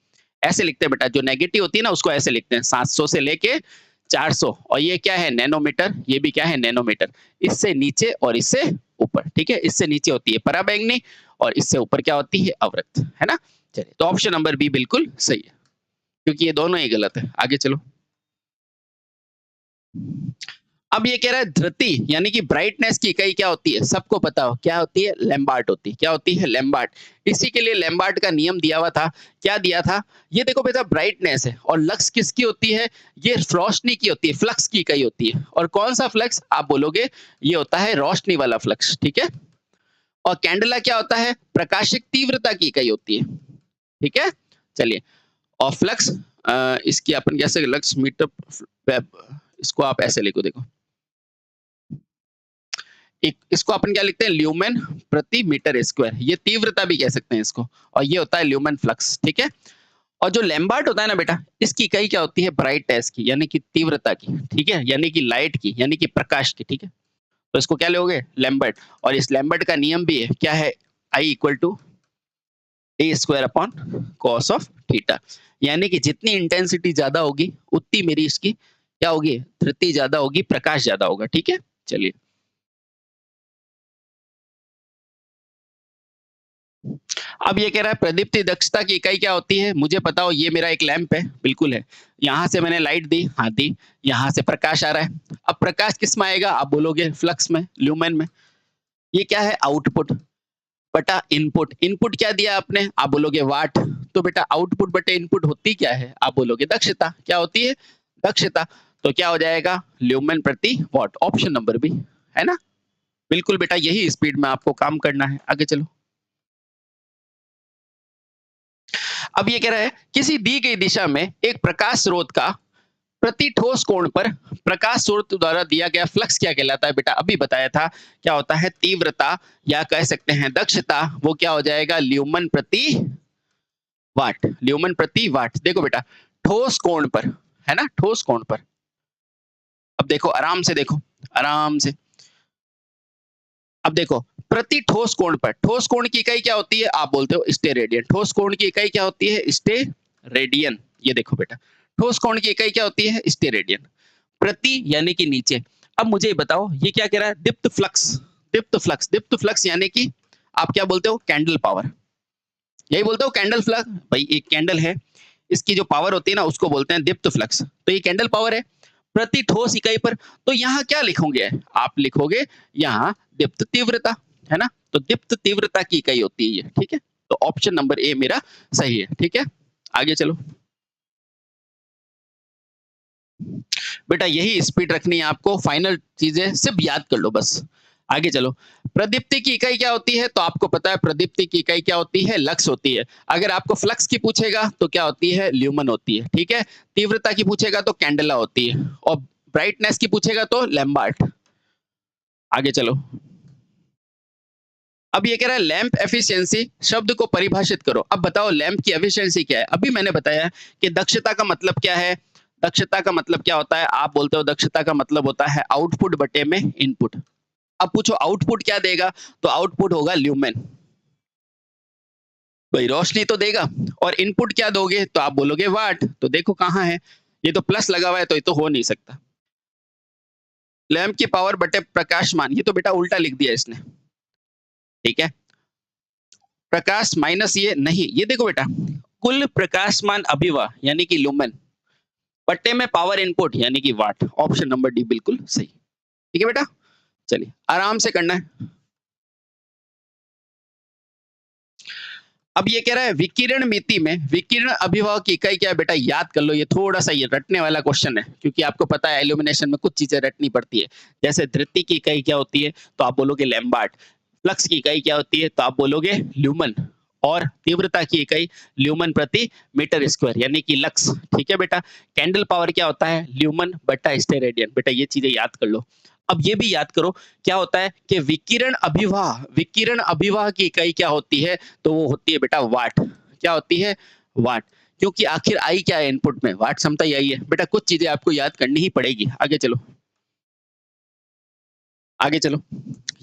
ऐसे लिखते हैं बेटा, जो नेगेटिव होती है ना उसको ऐसे लिखते हैं, 700 से लेके 400। और ये क्या है? नैनोमीटर। ये भी क्या है? नैनोमीटर। इससे नीचे और इससे ऊपर, ठीक है? इससे नीचे होती है पराबैंगनी और इससे ऊपर क्या होती है? अवरक्त, है ना? चलिए, तो ऑप्शन नंबर बी बिल्कुल सही है, क्योंकि ये दोनों ही गलत है। आगे चलो। अब ये कह रहा है धृति यानी कि ब्राइटनेस की इकाई क्या होती है? सबको पता हो क्या होती है? लैम्बार्ट होती है। क्या होती है? लैम्बार्ट। इसी के लिए लैम्बार्ट का नियम दिया हुआ था। क्या दिया था? ये देखो बेटा, ब्राइटनेस है और लक्स किसकी होती है? ये रोशनी की होती है, फ्लक्स की इकाई होती है। और कौन सा फ्लक्स? आप बोलोगे ये होता है रोशनी वाला फ्लक्स, ठीक है? और कैंडेला क्या होता है? प्रकाशिक तीव्रता की इकाई होती है, ठीक है? चलिए, और फ्लक्स इसकी अपन कैसे? लक्स मीटर, इसको आप ऐसे लिखो, देखो एक, इसको अपन क्या लिखते हैं? ल्यूमेन प्रति मीटर स्क्वायर। ये तीव्रता भी कह सकते हैं इसको, और ये होता है ल्यूमेन फ्लक्स, ठीक है? और जो लैम्बार्ट होता है ना बेटा, इसकी इकाई क्या होती है? ब्राइटनेस की, यानी कि तीव्रता की, ठीक है? यानी कि लाइट की, यानी कि प्रकाश की, ठीक है? तो इसको क्या लोगे? लैम्बर्ट। और इस लैम्बर्ट का नियम भी है, क्या है? I equal to a square upon cos of theta. यानी कि जितनी इंटेंसिटी ज्यादा होगी उतनी मेरी इसकी क्या होगी? धृति ज्यादा होगी, प्रकाश ज्यादा होगा, ठीक है? चलिए, अब ये कह रहा है प्रदीप्ति दक्षता की इकाई क्या होती है? मुझे पता हो, ये मेरा एक लैंप है, बिल्कुल है। यहाँ से मैंने लाइट दी, हाँ दी, यहाँ से प्रकाश आ रहा है। अब प्रकाश किस में आएगा? आप बोलोगे फ्लक्स में, ल्यूमेन में। ये क्या है? आउटपुट बटा इनपुट। इनपुट क्या दिया आपने? आप बोलोगे वाट। तो बेटा आउटपुट बटे इनपुट होती क्या है? आप बोलोगे दक्षता। क्या होती है? दक्षता। तो क्या हो जाएगा? ल्यूमेन प्रति वॉट। ऑप्शन नंबर बी, है ना? बिल्कुल बेटा, यही स्पीड में आपको काम करना है। आगे चलो। अब ये कह रहा है किसी दी गई दिशा में एक प्रकाश स्रोत का प्रति ठोस कोण पर प्रकाश स्रोत द्वारा दिया गया फ्लक्स क्या कहलाता है? बेटा अभी बताया था, क्या होता है? तीव्रता, या कह सकते हैं दक्षता। वो क्या हो जाएगा? ल्यूमन प्रति वाट। ल्यूमन प्रति वाट। देखो बेटा, ठोस कोण पर, है ना? ठोस कोण पर। अब देखो, आराम से देखो, आराम से। अब देखो, प्रति ठोस कोण पर, ठोस कोण की इकाई क्या होती है? आप बोलते हो स्टेरेडियन। ठोस कोण की इकाई क्या होती है? स्टेरेडियन। ये देखो बेटा, ठोस कोण की इकाई क्या होती है? स्टेरेडियन। प्रति यानी कि नीचे। अब मुझे बताओ, ये क्या कह रहा है? दीप्त फ्लक्स। दीप्त फ्लक्स, दीप्त फ्लक्स यानी कि आप क्या बोलते हो? Candle power. यही बोलते हो कैंडल फ्लक्स। भाई एक कैंडल है, इसकी जो पावर होती है ना उसको बोलते हैं दीप्त फ्लक्स। तो ये कैंडल पावर है प्रति ठोस इकाई पर। तो यहाँ क्या लिखोगे? आप लिखोगे यहाँ दीप्त तीव्रता, है ना? तो दीप्त तीव्रता की इकाई होती है ये, ठीक है? तो ऑप्शन नंबर ए मेरा सही है, ठीक है? आगे चलो। बेटा यही स्पीड रखनी है आपको, फाइनल चीजें सिर्फ याद कर लो बस। आगे चलो। प्रदीप्ति की इकाई क्या होती है? तो आपको पता है प्रदीप्ति की इकाई क्या होती है? लक्स होती है। अगर आपको फ्लक्स की पूछेगा तो क्या होती है? ल्यूमन होती है। ठीक है। तीव्रता की पूछेगा तो कैंडेला होती है, और ब्राइटनेस की पूछेगा तो लैम्बार्ट। आगे चलो। अब ये कह रहा है लैंप एफिशिएंसी शब्द को परिभाषित करो। अब बताओ लैंप की एफिशिएंसी क्या है? अभी मैंने बताया कि दक्षता का मतलब क्या है। दक्षता का मतलब क्या होता है? आप बोलते हो दक्षता का मतलब होता है आउटपुट बटे में इनपुट। अब पूछो आउटपुट क्या देगा? तो आउटपुट होगा ल्यूमेन। भाई रोशनी तो देगा। और इनपुट क्या दोगे? तो आप बोलोगे वाट। तो देखो कहाँ है, ये तो प्लस लगा हुआ है, तो ये तो हो नहीं सकता। लैंप की पावर बटे प्रकाशमान, ये तो बेटा उल्टा लिख दिया इसने। ठीक है। प्रकाश माइनस ये नहीं, ये देखो बेटा, कुल प्रकाशमान अभिवाह यानी कि लुमेन बट्टे में पावर इनपुट यानी कि वाट। ऑप्शन नंबर डी बिल्कुल सही। ठीक है बेटा, चलिए आराम से करना है। अब ये कह रहा है विकिरण मिति में विकिरण अभिभाव की इकाई क्या है? बेटा याद कर लो, ये थोड़ा सा ये रटने वाला क्वेश्चन है, क्योंकि आपको पता है इल्यूमिनेशन में कुछ चीजें रटनी पड़ती है। जैसे धृति की इकाई क्या होती है? तो आप बोलोगे लैम्बार्ट। फ्लक्स की इकाई क्या होती है? तो आप बोलोगे ल्यूमन। और तीव्रता की इकाई ल्यूमन प्रति मीटर स्क्वायर यानी कि लक्स। ठीक है बेटा। कैंडल पावर क्या होता है? ल्यूमन बट्टा स्टेरेडियन। बेटा ये चीजें याद कर लो। अब ये भी याद करो क्या होता है कि विकिरण अभिवाह की इकाई क्या होती है? तो वो होती है बेटा वाट। क्या होती है? वाट। क्योंकि आखिर आई क्या है इनपुट में? वाट क्षमता यही है बेटा। कुछ चीजें आपको याद करनी ही पड़ेगी। आगे चलो। आगे चलो।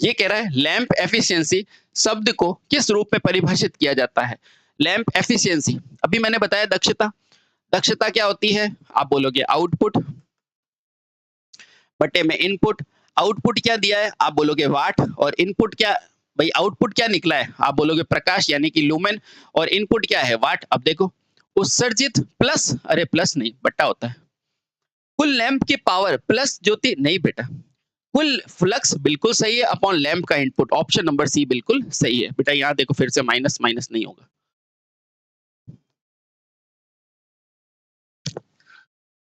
ये कह रहा है लैंप एफिशिएंसी शब्द को किस रूप में परिभाषित किया जाता है? लैंप एफिशिएंसी, अभी मैंने बताया दक्षता। दक्षता क्या होती है? आप बोलोगे आउटपुट बटे में इनपुट। आउटपुट क्या दिया है? आप बोलोगे वाट। और इनपुट क्या? भाई आउटपुट क्या निकला है? आप बोलोगे प्रकाश यानी कि लुमेन। और इनपुट क्या है? वाट। अब देखो, उत्सर्जित प्लस, अरे प्लस नहीं बट्टा होता है, कुल लैंप की पावर प्लस ज्योति नहीं बेटा, कुल फ्लक्स बिल्कुल सही है अपॉन लैंप का इनपुट। ऑप्शन नंबर सी बिल्कुल सही है बेटा। यहाँ देखो फिर से माइनस माइनस नहीं होगा।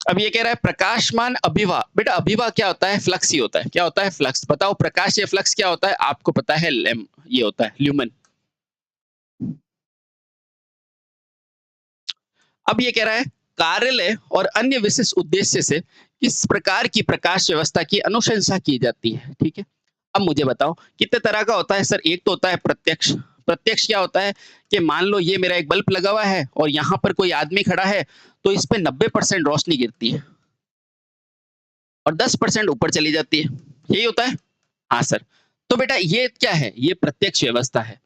अब ये कह रहा है प्रकाशमान अभिवाह। बेटा अभिवाह क्या होता है? फ्लक्स ही होता है। क्या होता है? फ्लक्स। बताओ प्रकाश या फ्लक्स क्या होता है? आपको पता है लैंप ये होता है ल्यूमन। अब ये कह रहा है कार्यालय और अन्य विशिष्ट उद्देश्य से किस प्रकार की प्रकाश व्यवस्था की अनुशंसा की जाती है? ठीक है। अब मुझे बताओ कितने तरह का होता है? सर एक तो होता है प्रत्यक्ष। प्रत्यक्ष क्या होता है कि मान लो ये मेरा एक बल्ब लगा हुआ है और यहाँ पर कोई आदमी खड़ा है, तो इस पे 90% रोशनी गिरती है और 10% ऊपर चली जाती है। यही होता है। हाँ सर। तो बेटा ये क्या है? ये प्रत्यक्ष व्यवस्था है।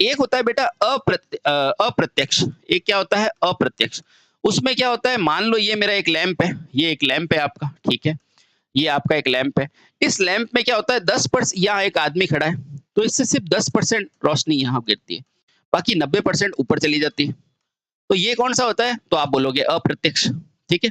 एक होता है बेटा अप्रत्यक्ष। एक क्या होता है? अप्रत्यक्ष। उसमें क्या होता है? मान लो ये मेरा एक लैंप है, ये एक लैंप है आपका। ठीक है। ये आपका एक लैंप है। इस लैंप में क्या होता है? 10% यहाँ एक आदमी खड़ा है, तो इससे सिर्फ 10% रोशनी यहाँ गिरती है, बाकी 90% ऊपर चली जाती है। तो ये कौन सा होता है? तो आप बोलोगे अप्रत्यक्ष। ठीक है।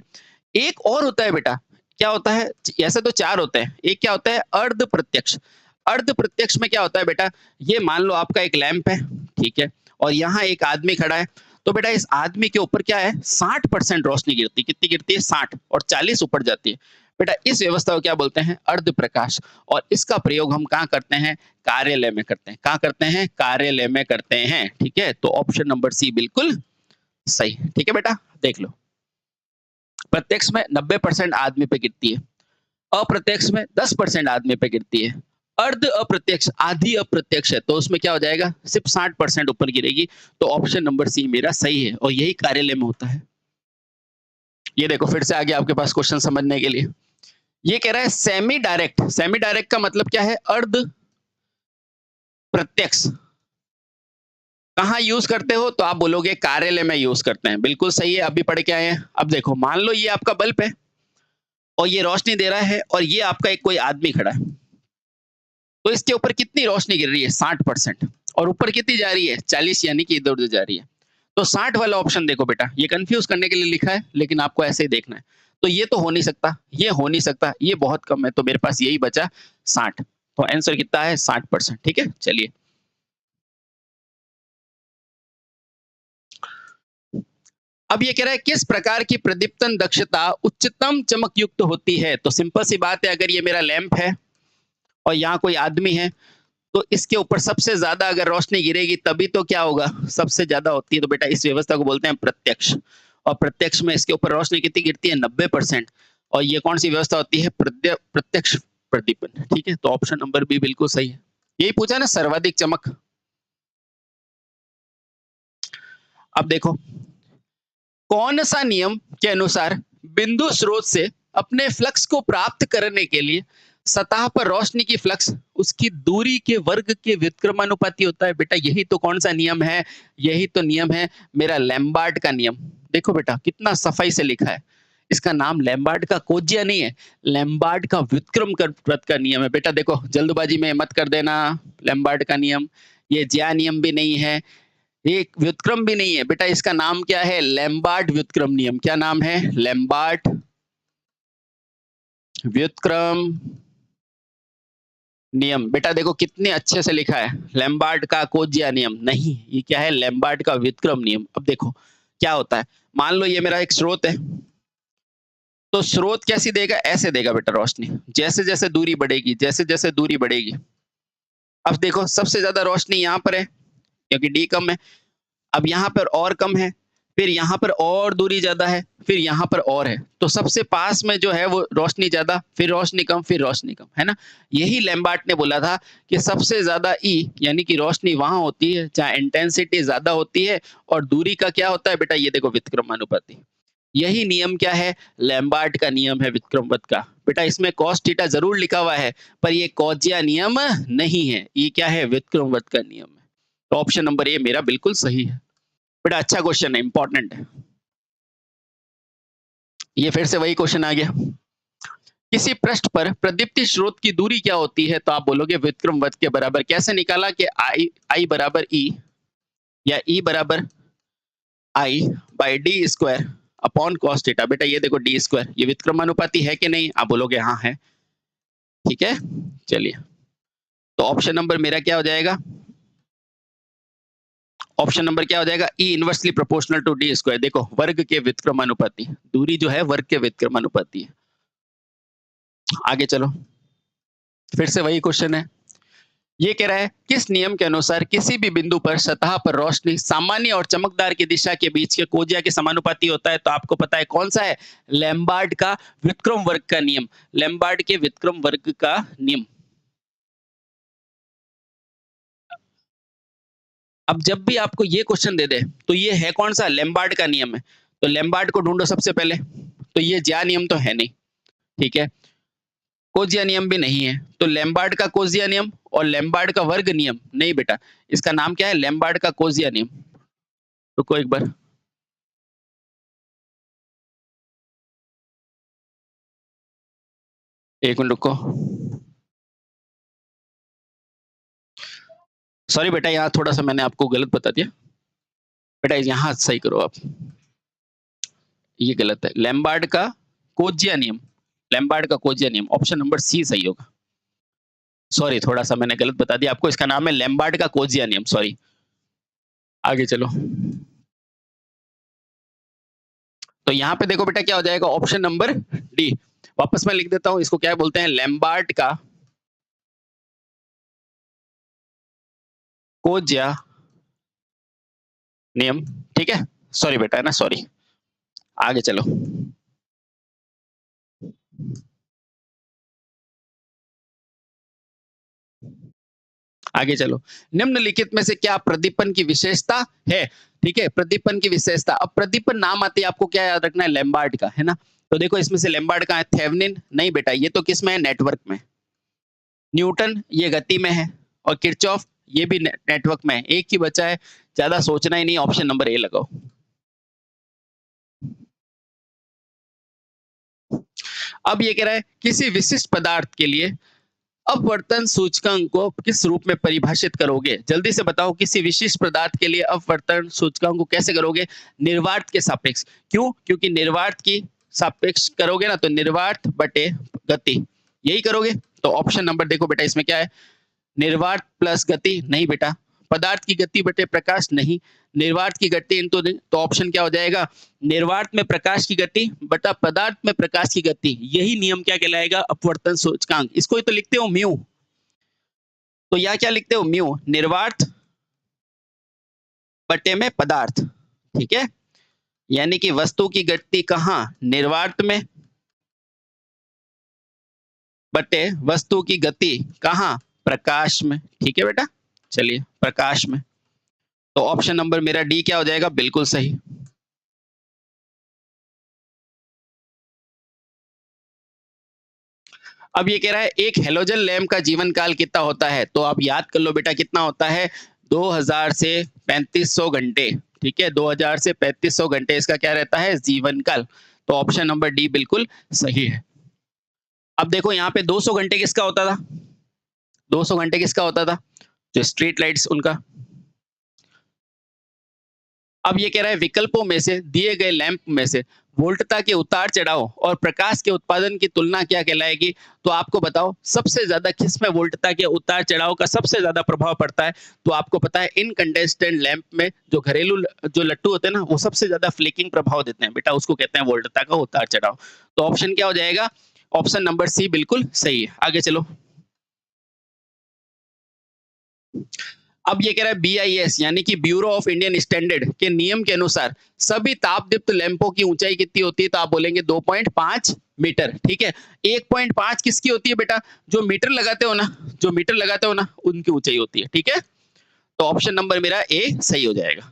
एक और होता है बेटा, क्या होता है? ऐसे तो चार होते हैं। एक क्या होता है? अर्ध प्रत्यक्ष। अर्ध प्रत्यक्ष में क्या होता है बेटा? ये मान लो आपका एक लैंप है, ठीक है, और यहाँ एक आदमी खड़ा है। तो बेटा इस आदमी के ऊपर क्या है? 60% रोशनी गिरती है। कितनी गिरती है? 60। और 40 ऊपर जाती है। बेटा इस व्यवस्था को क्या बोलते हैं? अर्ध प्रकाश। और इसका प्रयोग हम कहाँ करते हैं? कार्यालय में करते हैं। कहाँ करते हैं? कार्यालय में करते हैं। ठीक है। तो ऑप्शन नंबर सी बिल्कुल सही। ठीक है बेटा, देख लो। प्रत्यक्ष में 90% आदमी पे गिरती है, अप्रत्यक्ष में 10% आदमी पे गिरती है, अर्ध अप्रत्यक्ष आधी अप्रत्यक्ष है, तो उसमें क्या हो जाएगा? सिर्फ 60% ऊपर गिरेगी। तो ऑप्शन नंबर सी मेरा सही है, और यही कार्यालय में होता है। ये देखो फिर से आगे आपके पास क्वेश्चन समझने के लिए। ये कह रहा है सेमी डायरेक्ट। सेमी डायरेक्ट का मतलब क्या है? अर्ध प्रत्यक्ष। कहाँ यूज करते हो? तो आप बोलोगे कार्यालय में यूज करते हैं। बिल्कुल सही है, अभी पढ़ के आए हैं। अब देखो मान लो ये आपका बल्ब है और ये रोशनी दे रहा है, और ये आपका एक कोई आदमी खड़ा है, तो इसके ऊपर कितनी रोशनी गिर रही है? 60%। और ऊपर कितनी जा रही है? 40, यानी कि इधर उधर जा रही है। तो 60 वाला ऑप्शन देखो बेटा, ये कंफ्यूज करने के लिए लिखा है, लेकिन आपको ऐसे ही देखना है। तो ये तो हो नहीं सकता, ये हो नहीं सकता, ये बहुत कम है, तो मेरे पास यही बचा 60। तो आंसर कितना है? 60%। ठीक है, चलिए। अब ये कह रहा है किस प्रकार की प्रदीप्तन दक्षता उच्चतम चमक युक्त होती है। तो सिंपल सी बात है, अगर ये मेरा लैंप है और यहाँ कोई आदमी है, तो इसके ऊपर सबसे ज्यादा अगर रोशनी गिरेगी तभी तो क्या होगा, सबसे ज्यादा होती है। तो बेटा इस व्यवस्था को बोलते हैं प्रत्यक्ष, और प्रत्यक्ष में इसके ऊपर रोशनी कितनी गिरती है, 90%। और ये कौन सी व्यवस्था होती है, प्रत्यक्ष प्रदीपन। ठीक है, तो ऑप्शन नंबर बी बिल्कुल सही है। यही पूछा ना, सर्वाधिक चमक। अब देखो, कौन सा नियम के अनुसार बिंदु स्रोत से अपने फ्लक्स को प्राप्त करने के लिए सतह पर रोशनी की फ्लक्स उसकी दूरी के वर्ग के व्युत्क्रमानुपाती होता है। बेटा यही तो कौन सा नियम है, यही तो नियम है मेरा लैम्बार्ट का नियम। देखो बेटा कितना सफाई से लिखा है, इसका नाम लैम्बार्ट का कोजिया नहीं है, लैम्बार्ट का व्युत्क्रम वृत्त का नियम है। बेटा देखो जल्दबाजी में मत कर देना, लैम्बार्ट का नियम ये ज्या नियम भी नहीं है, ये व्युत्क्रम भी नहीं है। बेटा इसका नाम क्या है, लैम्बार्ट व्युत्क्रम नियम। क्या नाम है, लैम्बार्ट व्युत्क्रम नियम। बेटा देखो कितने अच्छे से लिखा है, लैम्बार्ट का कोजिया नियम नहीं, ये क्या है, लैम्बार्ट का व्युत्क्रम नियम। अब देखो क्या होता है, मान लो ये मेरा एक स्रोत है, तो स्रोत कैसी देगा, ऐसे देगा बेटा रोशनी, जैसे जैसे दूरी बढ़ेगी, जैसे जैसे दूरी बढ़ेगी। अब देखो सबसे ज्यादा रोशनी यहाँ पर है क्योंकि डी कम है, अब यहाँ पर और कम है, फिर यहाँ पर और दूरी ज्यादा है, फिर यहाँ पर और है, तो सबसे पास में जो है वो रोशनी ज्यादा, फिर रोशनी कम, फिर रोशनी कम, है ना। यही लैम्बार्ट ने बोला था कि सबसे ज्यादा ई यानी कि रोशनी वहां होती है जहाँ इंटेंसिटी ज्यादा होती है, और दूरी का क्या होता है बेटा, ये देखो व्युत्क्रमानुपाती। यही नियम क्या है, लैम्बार्ट का नियम है व्युत्क्रमवत का। बेटा इसमें कॉस थीटा जरूर लिखा हुआ है, पर ये कॉजिया नियम नहीं है, ये क्या है, व्युत्क्रमवत का नियम है। तो ऑप्शन नंबर ए मेरा बिल्कुल सही है। बेटा अच्छा क्वेश्चन है, इंपॉर्टेंट है। ये फिर से वही क्वेश्चन आ गया, किसी पृष्ठ पर प्रदीप्ति स्रोत की दूरी क्या होती है, तो आप बोलोगे व्युत्क्रमवत के बराबर। कैसे निकाला कि आई बराबर ई या ई बराबर I by d square upon cos theta. बेटा ये देखो डी स्क्वायर, ये व्युत्क्रमानुपाती है कि नहीं, आप बोलोगे हाँ है। ठीक है, चलिए तो ऑप्शन नंबर मेरा क्या हो जाएगा, ऑप्शन नंबर क्या हो जाएगा, E inversely proportional to d square. देखो वर्ग के व्युत्क्रमानुपाती, दूरी जो है वर्ग के व्युत्क्रमानुपाती है। आगे चलो, फिर से वही क्वेश्चन है, ये कह रहा है किस नियम के अनुसार किसी भी बिंदु पर सतह पर रोशनी सामान्य और चमकदार की दिशा के बीच के कोजिया के समानुपाती होता है। तो आपको पता है कौन सा है, लैम्बार्ट का व्युत्क्रम वर्ग का नियम, लैम्बार्ट के व्युत्क्रम वर्ग का नियम। अब जब भी आपको ये क्वेश्चन दे दे तो ये है कौन सा, लैम्बार्ट का नियम है, तो लैम्बार्ट को ढूंढो सबसे पहले। तो ये ज्या नियम तो है नहीं, ठीक है, कोजिया नियम भी नहीं है, तो लैम्बार्ट का कोजिया नियम और लैम्बार्ट का वर्ग नियम नहीं बेटा, इसका नाम क्या है, लैम्बार्ट का कोजिया नियम। रुको एक बार, एक मिनट रुको, सॉरी बेटा यहाँ थोड़ा सा मैंने आपको गलत बता दिया। बेटा यहाँ सही करो आप, ये गलत है, लैम्बार्ट का कोजिया नियम, लैम्बार्ट का कोजिया नियम, ऑप्शन नंबर सी सही होगा। सॉरी थोड़ा सा मैंने गलत बता दिया आपको, इसका नाम है लैम्बार्ट का कोजिया नियम, सॉरी। आगे चलो, तो यहाँ पे देखो बेटा क्या हो जाएगा, ऑप्शन नंबर डी। वापस मैं लिख देता हूं, इसको क्या बोलते हैं, लैम्बार्ट का कोजिया नियम। ठीक है, सॉरी बेटा, है ना, सॉरी। आगे चलो, आगे चलो, निम्नलिखित में से क्या प्रदीपन की विशेषता है। ठीक है, प्रदीपन की विशेषता, अब प्रदीपन नाम आते ही आपको क्या याद रखना है, लैम्बार्ट का, है ना। तो देखो इसमें से लैम्बार्ट का है, थेवेनिन नहीं बेटा, ये तो किस में है, नेटवर्क में। न्यूटन ये गति में है, और किरचॉफ ये भी नेटवर्क में है, एक ही बचा है, ज्यादा सोचना ही नहीं, ऑप्शन नंबर ए लगाओ। अब ये कह रहा है किसी विशिष्ट पदार्थ के लिए अपवर्तन सूचकांक को किस रूप में परिभाषित करोगे, जल्दी से बताओ, किसी विशिष्ट पदार्थ के लिए अपवर्तन सूचकांक को कैसे करोगे, निर्वात के सापेक्ष। क्यों, क्योंकि निर्वात की सापेक्ष करोगे ना, तो निर्वात बटे गति, यही करोगे। तो ऑप्शन नंबर देखो बेटा, इसमें क्या है, निर्वात प्लस गति नहीं बेटा, पदार्थ की गति बटे प्रकाश नहीं, निर्वात की गति इनटू तो ऑप्शन क्या हो जाएगा, निर्वात में प्रकाश की गति बटा पदार्थ में प्रकाश की गति, यही नियम क्या कहलाएगा, अपवर्तन सूचकांक। इसको ही तो लिखते हो म्यू, तो यह क्या लिखते हो म्यू, निर्वात बटे में पदार्थ, ठीक है, यानी कि वस्तु की गति कहां, निर्वात में बटे वस्तु की गति कहां, प्रकाश में, ठीक है बेटा, चलिए प्रकाश में, तो ऑप्शन नंबर मेरा डी क्या हो जाएगा, बिल्कुल सही। अब ये कह रहा है एक हेलोजन लैंप का जीवन काल कितना होता है, तो आप याद कर लो बेटा कितना होता है, 2000 से 3500 घंटे, ठीक है, 2000 से 3500 घंटे इसका क्या रहता है, जीवन काल, तो ऑप्शन नंबर डी बिल्कुल सही है। अब देखो यहाँ पे 200 घंटे किसका होता था, 200 घंटे किसका होता था, जो स्ट्रीट लाइट्स उनका। अब ये कह रहा है विकल्पों में से दिए गए लैंप में से वोल्टता के उतार चढ़ाव और प्रकाश के उत्पादन की तुलना क्या कहलाएगी, तो आपको बताओ सबसे ज्यादा किस में वोल्टता के उतार चढ़ाव का सबसे ज्यादा प्रभाव पड़ता है, तो आपको पता है इनकंडेंसेंट लैंप में जो घरेलू जो लट्टू होते हैं ना, वो सबसे ज्यादा फ्लिकिंग प्रभाव देते हैं बेटा, उसको कहते हैं वोल्टता का उतार चढ़ाव, तो ऑप्शन क्या हो जाएगा, ऑप्शन नंबर सी बिल्कुल सही है। आगे चलो, अब ये कह रहा है BIS यानी कि ब्यूरो ऑफ इंडियन स्टैंडर्ड के नियम के अनुसार सभी तापदीप्त लैंपों की ऊंचाई कितनी होती है, तो आप बोलेंगे 2.5 मीटर, ठीक है, 1.5 किसकी होती है बेटा, जो मीटर लगाते हो ना, जो मीटर लगाते हो ना उनकी ऊंचाई होती है, ठीक है, तो ऑप्शन नंबर मेरा ए सही हो जाएगा।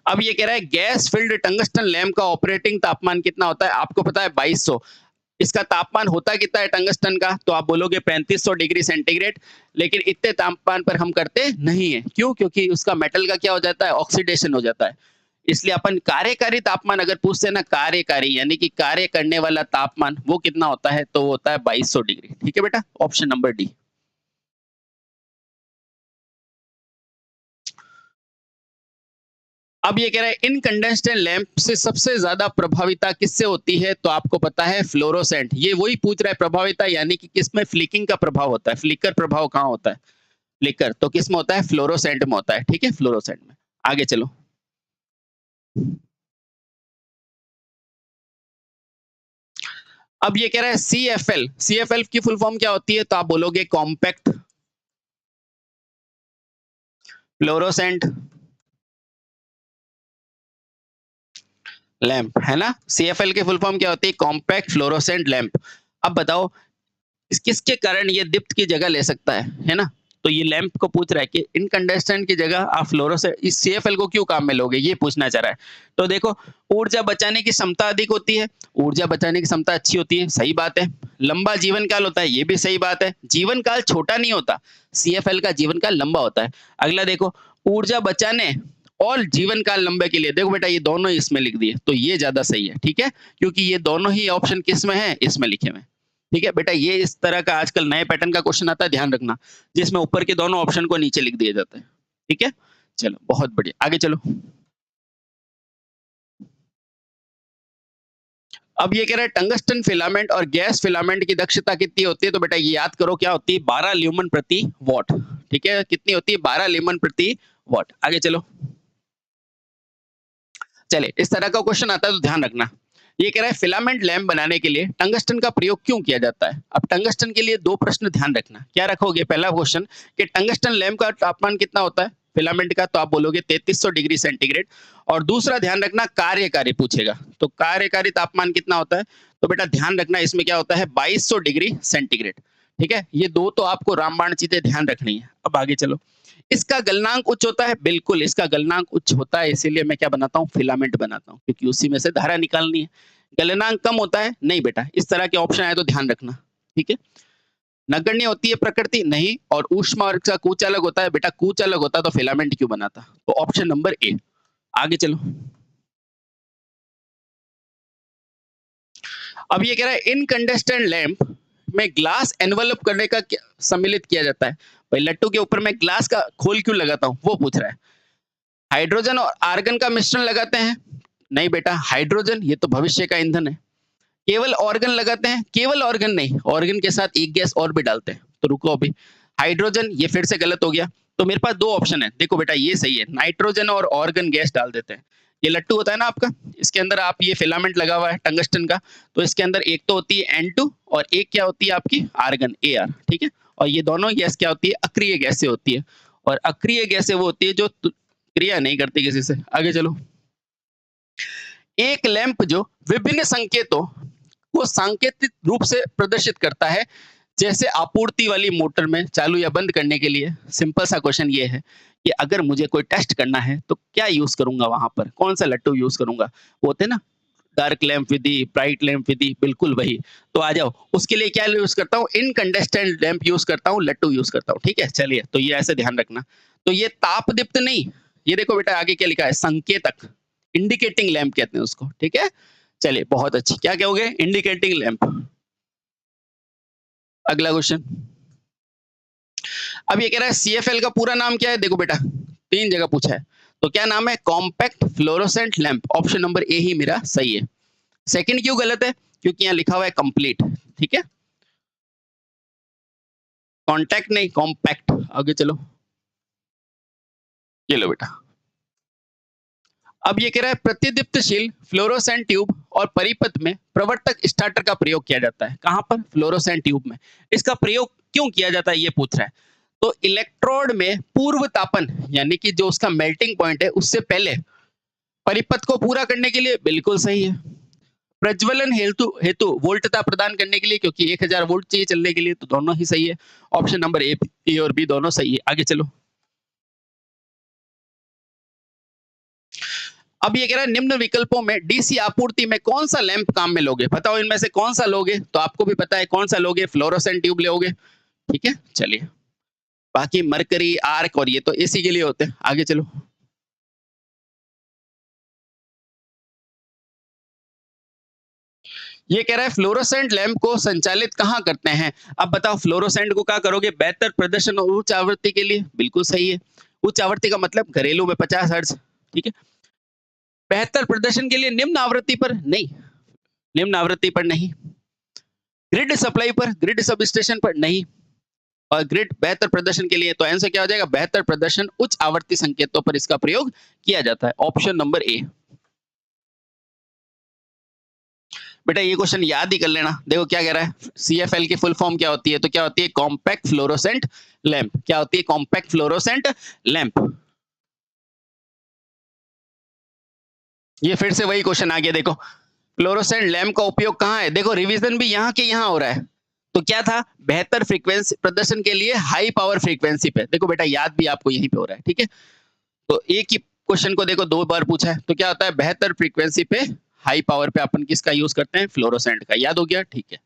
अब ये कह रहा है गैस फिल्ड टंगस्टन लैंप का ऑपरेटिंग तापमान कितना होता है, आपको पता है 2200, इसका तापमान होता कितना है टंगस्टन का, तो आप बोलोगे 3500 डिग्री सेंटीग्रेड, लेकिन इतने तापमान पर हम करते नहीं है, क्यों, क्योंकि उसका मेटल का क्या हो जाता है, ऑक्सीडेशन हो जाता है, इसलिए अपन कार्यकारी तापमान अगर पूछते हैं ना, कार्यकारी यानी कि कार्य करने वाला तापमान वो कितना होता है, तो वो होता है 2200 डिग्री, ठीक है बेटा, ऑप्शन नंबर डी। अब ये कह रहा है इनकंडेंस्ड लैंप से सबसे ज्यादा प्रभाविता किससे होती है, तो आपको पता है फ्लोरोसेंट, ये वही पूछ रहा है प्रभाविता यानी कि किसमें फ्लिकिंग का प्रभाव होता है, फ्लिकर प्रभाव कहाँ होता है, फ्लिकर तो किसमें होता है, फ्लोरोसेंट में होता है, ठीक है, फ्लोरोसेंट में। आगे चलो, अब ये कह रहा है CFL, CFL की फुल फॉर्म क्या होती है, तो आप बोलोगे कॉम्पैक्ट फ्लोरोसेंट लैंप, है ना, CFL की फुल फॉर्म क्या होती है, कॉम्पैक्ट फ्लोरोसेंट लैंप। अब बताओ इस किसके कारण ये दीप्त की जगह ले सकता है ना, तो ये लैंप को पूछ रहा है कि इनकंडेंसेंट की जगह आप फ्लोरोसेंट इस CFL को क्यों काम में लोगे, ये पूछना चाह रहा है। तो देखो ऊर्जा बचाने की क्षमता अधिक होती है, ऊर्जा बचाने की क्षमता अच्छी होती है, सही बात है, लंबा जीवन काल होता है, ये भी सही बात है, जीवन काल छोटा नहीं होता, CFL का जीवन काल लंबा होता है। अगला देखो ऊर्जा बचाने और जीवन काल लंबे के लिए, देखो बेटा ये दोनों इसमें लिख दिए, तो ये ज्यादा सही है, ठीक है, क्योंकि ये दोनों ही ऑप्शन किस में है, इसमें लिखे हुए, ठीक है बेटा, ये इस तरह का आजकल नए पैटर्न का क्वेश्चन आता है, ध्यान रखना, जिसमें ऊपर के दोनों ऑप्शन को नीचे लिख दिए जाते हैं, ठीक है, चलो बहुत बढ़िया, आगे चलो। अब ये कह रहा है टंगस्टन फिलामेंट और गैस फिलामेंट की दक्षता कितनी होती है, तो बेटा ये याद करो क्या होती है, 12 ल्यूमन प्रति वॉट, ठीक है, कितनी होती है, 12 ल्यूमन प्रति वॉट। आगे चलो, चले इस तरह का क्वेश्चन आता है तो ध्यान रखना, ये कह रहा है फिलामेंट लैंप बनाने के लिए टंगस्टन का प्रयोग क्यों किया जाता है। अब टंगस्टन के लिए दो प्रश्न ध्यान रखना, क्या रखोगे, पहला क्वेश्चन कि टंगस्टन लैंप का तापमान कितना होता है फिलामेंट का, तो आप बोलोगे 3300 डिग्री सेंटीग्रेड, और दूसरा ध्यान रखना कार्यकारी पूछेगा, तो कार्यकारी तापमान कितना होता है, तो बेटा ध्यान रखना इसमें क्या होता है 2200 डिग्री सेंटीग्रेड, ठीक है, ये दो तो आपको रामबाण चीजें ध्यान रखनी है। अब आगे चलो, इसका गलनांक उच्च होता है, बिल्कुल इसका गलनांक उच्च होता है, इसीलिए मैं क्या बनाता हूँ फिलामेंट बनाता हूँ, क्योंकि उसी में से धारा निकालनी है। गलनांक कम होता है, नहीं बेटा, इस तरह के ऑप्शन आए तो ध्यान रखना, ठीक है। नगण्य होती है प्रकृति, नहीं, और ऊष्मा और का कूच अलग होता है, बेटा कूच अलग होता तो फिलामेंट क्यों बनाता, तो ऑप्शन नंबर ए। आगे चलो, अब ये कह रहा है इनकंडेंसेंट लैंप में ग्लास एनवलप करने का सम्मिलित किया जाता है, भाई लट्टू के ऊपर मैं ग्लास का खोल क्यों लगाता हूँ, वो पूछ रहा है। हाइड्रोजन और आर्गन का मिश्रण लगाते हैं, नहीं बेटा, हाइड्रोजन ये तो भविष्य का ईंधन है, केवल ऑर्गन लगाते हैं, केवल ऑर्गन नहीं, ऑर्गन के साथ एक गैस और भी डालते हैं। तो रुको अभी, हाइड्रोजन, ये फिर से गलत हो गया। तो मेरे पास 2 ऑप्शन है। देखो बेटा ये सही है, नाइट्रोजन और ऑर्गन गैस डाल देते हैं। ये लट्टू होता है ना आपका, इसके अंदर आप ये फिलामेंट लगा हुआ है टंगस्टन का, तो इसके अंदर एक तो होती है N2 और एक क्या होती है आपकी आर्गन Ar, ठीक है? और ये दोनों गैस क्या होती है? अक्रिय गैसें होती है। और अक्रिय गैसें वो होती है जो क्रिया नहीं करती किसी से। आगे चलो। एक लैंप जो विभिन्न संकेतों को सांकेतिक रूप से प्रदर्शित करता है, जैसे आपूर्ति वाली मोटर में चालू या बंद करने के लिए। सिंपल सा क्वेश्चन ये है कि अगर मुझे कोई टेस्ट करना है तो क्या यूज करूंगा, वहां पर कौन सा लट्टू यूज करूंगा? वो होते हैं ना डार्क लैंप विधि, ब्राइट लैंप विधि, बिल्कुल वही। तो आ जाओ, उसके लिए क्या यूज करता हूँ? इनकंडेस्टेंट लैंप यूज करता हूँ, लट्टू यूज करता हूँ, ठीक है? चलिए, तो ये ऐसे ध्यान रखना। तो ये ताप दीप्त नहीं, ये देखो बेटा आगे क्या लिखा है, संकेतक, इंडिकेटिंग लैंप कहते हैं उसको, ठीक है? चलिए बहुत अच्छी, क्या कहोगे? Indicating lamp. अगला क्वेश्चन। अब ये कह रहा है सीएफएल का पूरा नाम क्या है? देखो बेटा 3 जगह पूछा है, तो क्या नाम है? Compact fluorescent lamp. Option number A ही मेरा सही है। सेकंड क्यों गलत है? क्योंकि यहाँ लिखा हुआ है कंप्लीट, ठीक है? कॉन्टैक्ट नहीं, कॉम्पैक्ट। आगे चलो, ये लो बेटा। अब ये कह रहा है प्रतिदीप्तशील फ्लोरोसेंट ट्यूब और परिपथ में प्रवर्तक स्टार्टर का प्रयोग किया जाता है। कहां पर? फ्लोरोसेंट ट्यूब में। इसका प्रयोग क्यों किया जाता है ये पूछ रहा है। तो इलेक्ट्रोड में पूर्व तापन, यानी कि जो उसका मेल्टिंग पॉइंट है उससे पहले परिपथ को पूरा करने के लिए, बिल्कुल सही है। प्रज्वलन हेतु हेतु वोल्टता प्रदान करने के लिए, क्योंकि 1000 वोल्ट चाहिए चलने के लिए, तो दोनों ही सही है। ऑप्शन नंबर ए और बी दोनों सही है। आगे चलो। अब ये कह रहा है निम्न विकल्पों में डीसी आपूर्ति में कौन सा लैंप काम में लोगे? बताओ इनमें से कौन सा लोगे? तो आपको भी पता है कौन सा लोगे, फ्लोरोसेंट ट्यूब लोगे, ठीक है? चलिए, बाकी मरकरी, आर्क और ये तो एसी के लिए होते हैं। आगे चलो। ये कह रहा है फ्लोरोसेंट लैंप को संचालित कहाँ करते हैं? अब बताओ फ्लोरोसेंट को क्या करोगे? बेहतर प्रदर्शन और उच्च आवृत्ति के लिए, बिल्कुल सही है। उच्च आवृत्ति का मतलब घरेलू में 50 हर्ट्ज, ठीक है? बेहतर प्रदर्शन के लिए निम्न आवृत्ति पर नहीं, निम्न आवृत्ति पर नहीं। ग्रिड सप्लाई पर, ग्रिड सब स्टेशन पर नहीं। और ग्रिड बेहतर प्रदर्शन के लिए, तो आंसर क्या हो जाएगा? बेहतर प्रदर्शन उच्च आवर्ती संकेतों पर इसका प्रयोग किया जाता है। ऑप्शन नंबर ए। बेटा ये क्वेश्चन याद ही कर लेना। देखो क्या कह रहा है, सीएफएल की फुल फॉर्म क्या होती है? तो क्या होती है? Compact fluorescent lamp. क्या होती है? Compact fluorescent lamp. ये फिर से वही क्वेश्चन आ गया। देखो फ्लोरोसेंट लैंप का उपयोग कहाँ है? देखो रिवीजन भी यहाँ के यहाँ हो रहा है। तो क्या था? बेहतर फ्रीक्वेंसी प्रदर्शन के लिए हाई पावर फ्रीक्वेंसी पे। देखो बेटा याद भी आपको यहीं पे हो रहा है, ठीक है? तो एक ही क्वेश्चन को देखो 2 बार पूछा है, तो क्या होता है? बेहतर फ्रीक्वेंसी पे, हाई पावर पे अपन किसका यूज करते हैं? फ्लोरोसेंट का। याद हो गया, ठीक है?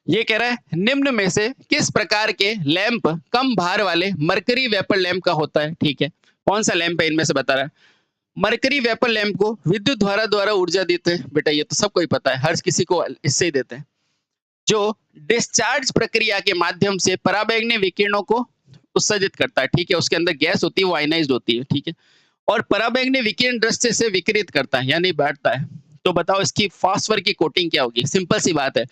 ये कह रहा है निम्न में से किस प्रकार के लैंप कम भार वाले मरकरी वेपर लैंप का होता है? ठीक है, कौन सा लैंप है इनमें से बता रहा है? मरकरी वेपर लैंप को विद्युत द्वारा द्वारा ऊर्जा देते हैं। बेटा ये तो सबको ही पता है, हर किसी को इससे ही देते हैं। जो डिस्चार्ज प्रक्रिया के माध्यम से पराबैंगनी विकिरणों को उत्सर्जित करता है, ठीक है? उसके अंदर गैस होती है, वो आयनाइज्ड होती है, ठीक है? और पराबैंगनी विकिरण दृष्टि से विकिरित करता है, यानी बैठता है। तो बताओ इसकी फास्फर की कोटिंग क्या होगी? सिंपल सी बात है।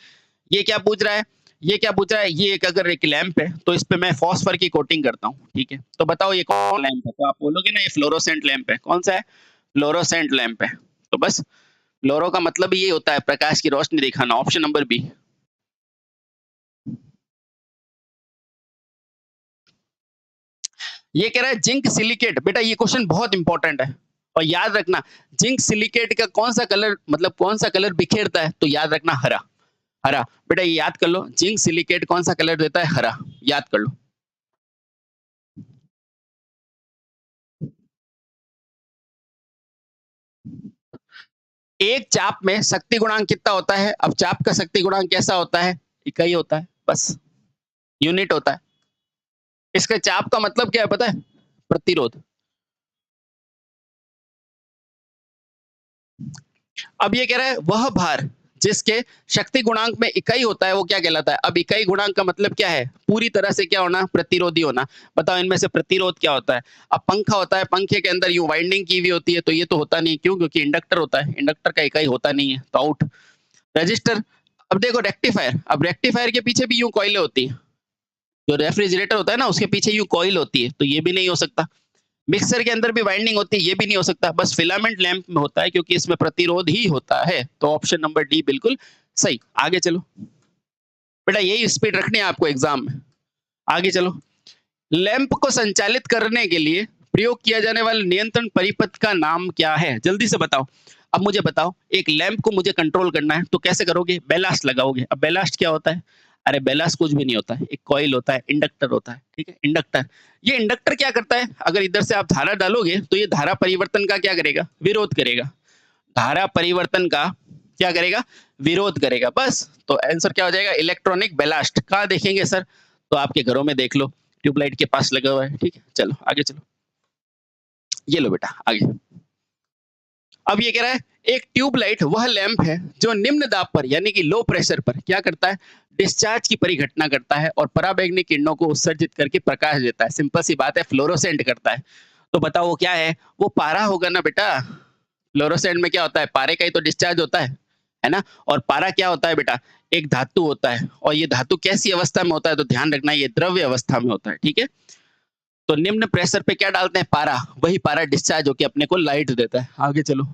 ये क्या पूछ रहा है? ये क्या पूछ रहा है? ये एक अगर एक लैंप है तो इस पे मैं फास्फर की कोटिंग करता हूँ, ठीक है? तो बताओ ये कौन लैंप है? तो आप बोलोगे ना ये फ्लोरोसेंट लैंप है। कौन सा है? फ्लोरोसेंट लैंप है। तो बस फ्लोरो का मतलब ये होता है प्रकाश की रोशनी दिखाना। Option number B. ये कह रहा है जिंक सिलिकेट। बेटा ये क्वेश्चन बहुत इंपॉर्टेंट है और याद रखना, जिंक सिलिकेट का कौन सा कलर, मतलब कौन सा कलर बिखेरता है? तो याद रखना हरा। हरा। बेटा ये याद कर लो, जिंक सिलिकेट कौन सा कलर देता है? हरा। याद कर लो। एक चाप में शक्ति गुणांक कितना होता है? अब चाप का शक्ति गुणांक कैसा होता है? इकाई होता है, बस यूनिट होता है। इसका चाप का मतलब क्या है पता है? प्रतिरोध। अब ये कह रहा है वह भार जिसके शक्ति गुणांक में इकाई होता है वो क्या कहलाता है? अब इकाई गुणांक का मतलब क्या है? पूरी तरह से क्या होना? प्रतिरोधी होना। बताओ इनमें से प्रतिरोध क्या होता है? अब पंखा होता है, पंखे के अंदर यूं वाइंडिंग की हुई होती है, तो ये तो होता नहीं। क्यों? क्योंकि इंडक्टर होता है, इंडक्टर का इकाई होता नहीं है, तो आउट। रजिस्टर, अब देखो रेक्टिफायर, अब रेक्टिफायर के पीछे भी यूं कॉइलें होती हैं। जो रेफ्रिजरेटर होता है ना, उसके पीछे यूं कॉइल होती है, तो ये भी नहीं हो सकता। मिक्सर के अंदर भी वाइंडिंग होती है, ये भी नहीं हो सकता। बस फिलामेंट लैंप में होता है, क्योंकि इसमें प्रतिरोध ही होता है। तो ऑप्शन नंबर डी बिल्कुल सही। आगे चलो बेटा, यही स्पीड रखनी है आपको एग्जाम में। आगे चलो, लैंप को संचालित करने के लिए प्रयोग किया जाने वाले नियंत्रण परिपथ का नाम क्या है? जल्दी से बताओ। अब मुझे बताओ, एक लैंप को मुझे कंट्रोल करना है, तो कैसे करोगे? बेलास्ट लगाओगे। अब बेलास्ट क्या होता है? अरे बेलास्ट कुछ भी नहीं होता है, एक कॉइल होता है, इंडक्टर होता है, ठीक है, इंडक्टर। ये इंडक्टर क्या करता है? अगर इधर से आप धारा डालोगे तो ये धारा परिवर्तन का क्या करेगा? विरोध करेगा। धारा परिवर्तन का क्या करेगा? विरोध करेगा। बस, तो आंसर क्या हो जाएगा? Electronic ballast. कहाँ देखेंगे सर? तो आपके घरों में देख लो, ट्यूबलाइट के पास लगा हुआ है, ठीक है। चलो आगे चलो, ये लो बेटा आगे। अब ये कह रहा है, एक ट्यूबलाइट वह लैंप है जो निम्न दाब पर यानी कि लो प्रेशर पर क्या करता है? डिस्चार्ज की परिघटना करता है और पराबैंगनी किरणों को उत्सर्जित करके प्रकाश देता है। सिंपल सी बात है, फ्लोरोसेंट करता है। तो बताओ वो क्या है? वो पारा होगा ना बेटा। फ्लोरोसेंट में क्या होता है? पारे का ही तो डिस्चार्ज होता है ना। और पारा क्या होता है बेटा? एक धातु होता है, और ये धातु कैसी अवस्था में होता है? तो ध्यान रखना, ये द्रव्य अवस्था में होता है, ठीक है। तो निम्न प्रेशर पे क्या डालते हैं? पारा। वही पारा डिस्चार्ज होकर अपने को लाइट देता है। आगे चलो,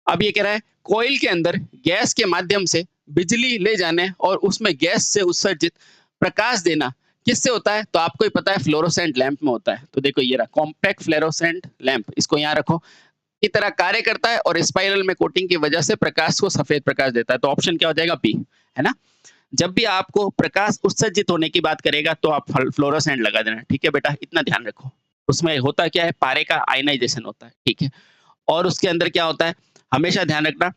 अब ये कह रहा है, कोयल के अंदर गैस के माध्यम से बिजली ले जाने और उसमें गैस से उत्सर्जित प्रकाश देना किससे होता है? तो आपको ही पता है, फ्लोरोसेंट लैंप में होता है। तो देखो ये रहा कॉम्पैक्ट फ्लोरोसेंट लैंप, इसको यहाँ रखो। की तरह कार्य करता है और स्पाइरल में कोटिंग की वजह से प्रकाश को सफेद प्रकाश देता है। तो ऑप्शन क्या हो जाएगा? बी, है ना। जब भी आपको प्रकाश उत्सर्जित होने की बात करेगा तो आप फ्लोरोसेंट लगा देना, ठीक है बेटा, इतना ध्यान रखो। उसमें होता क्या है? पारे का आयनाइजेशन होता है, ठीक है। और उसके अंदर क्या होता है? हमेशा ध्यान रखना,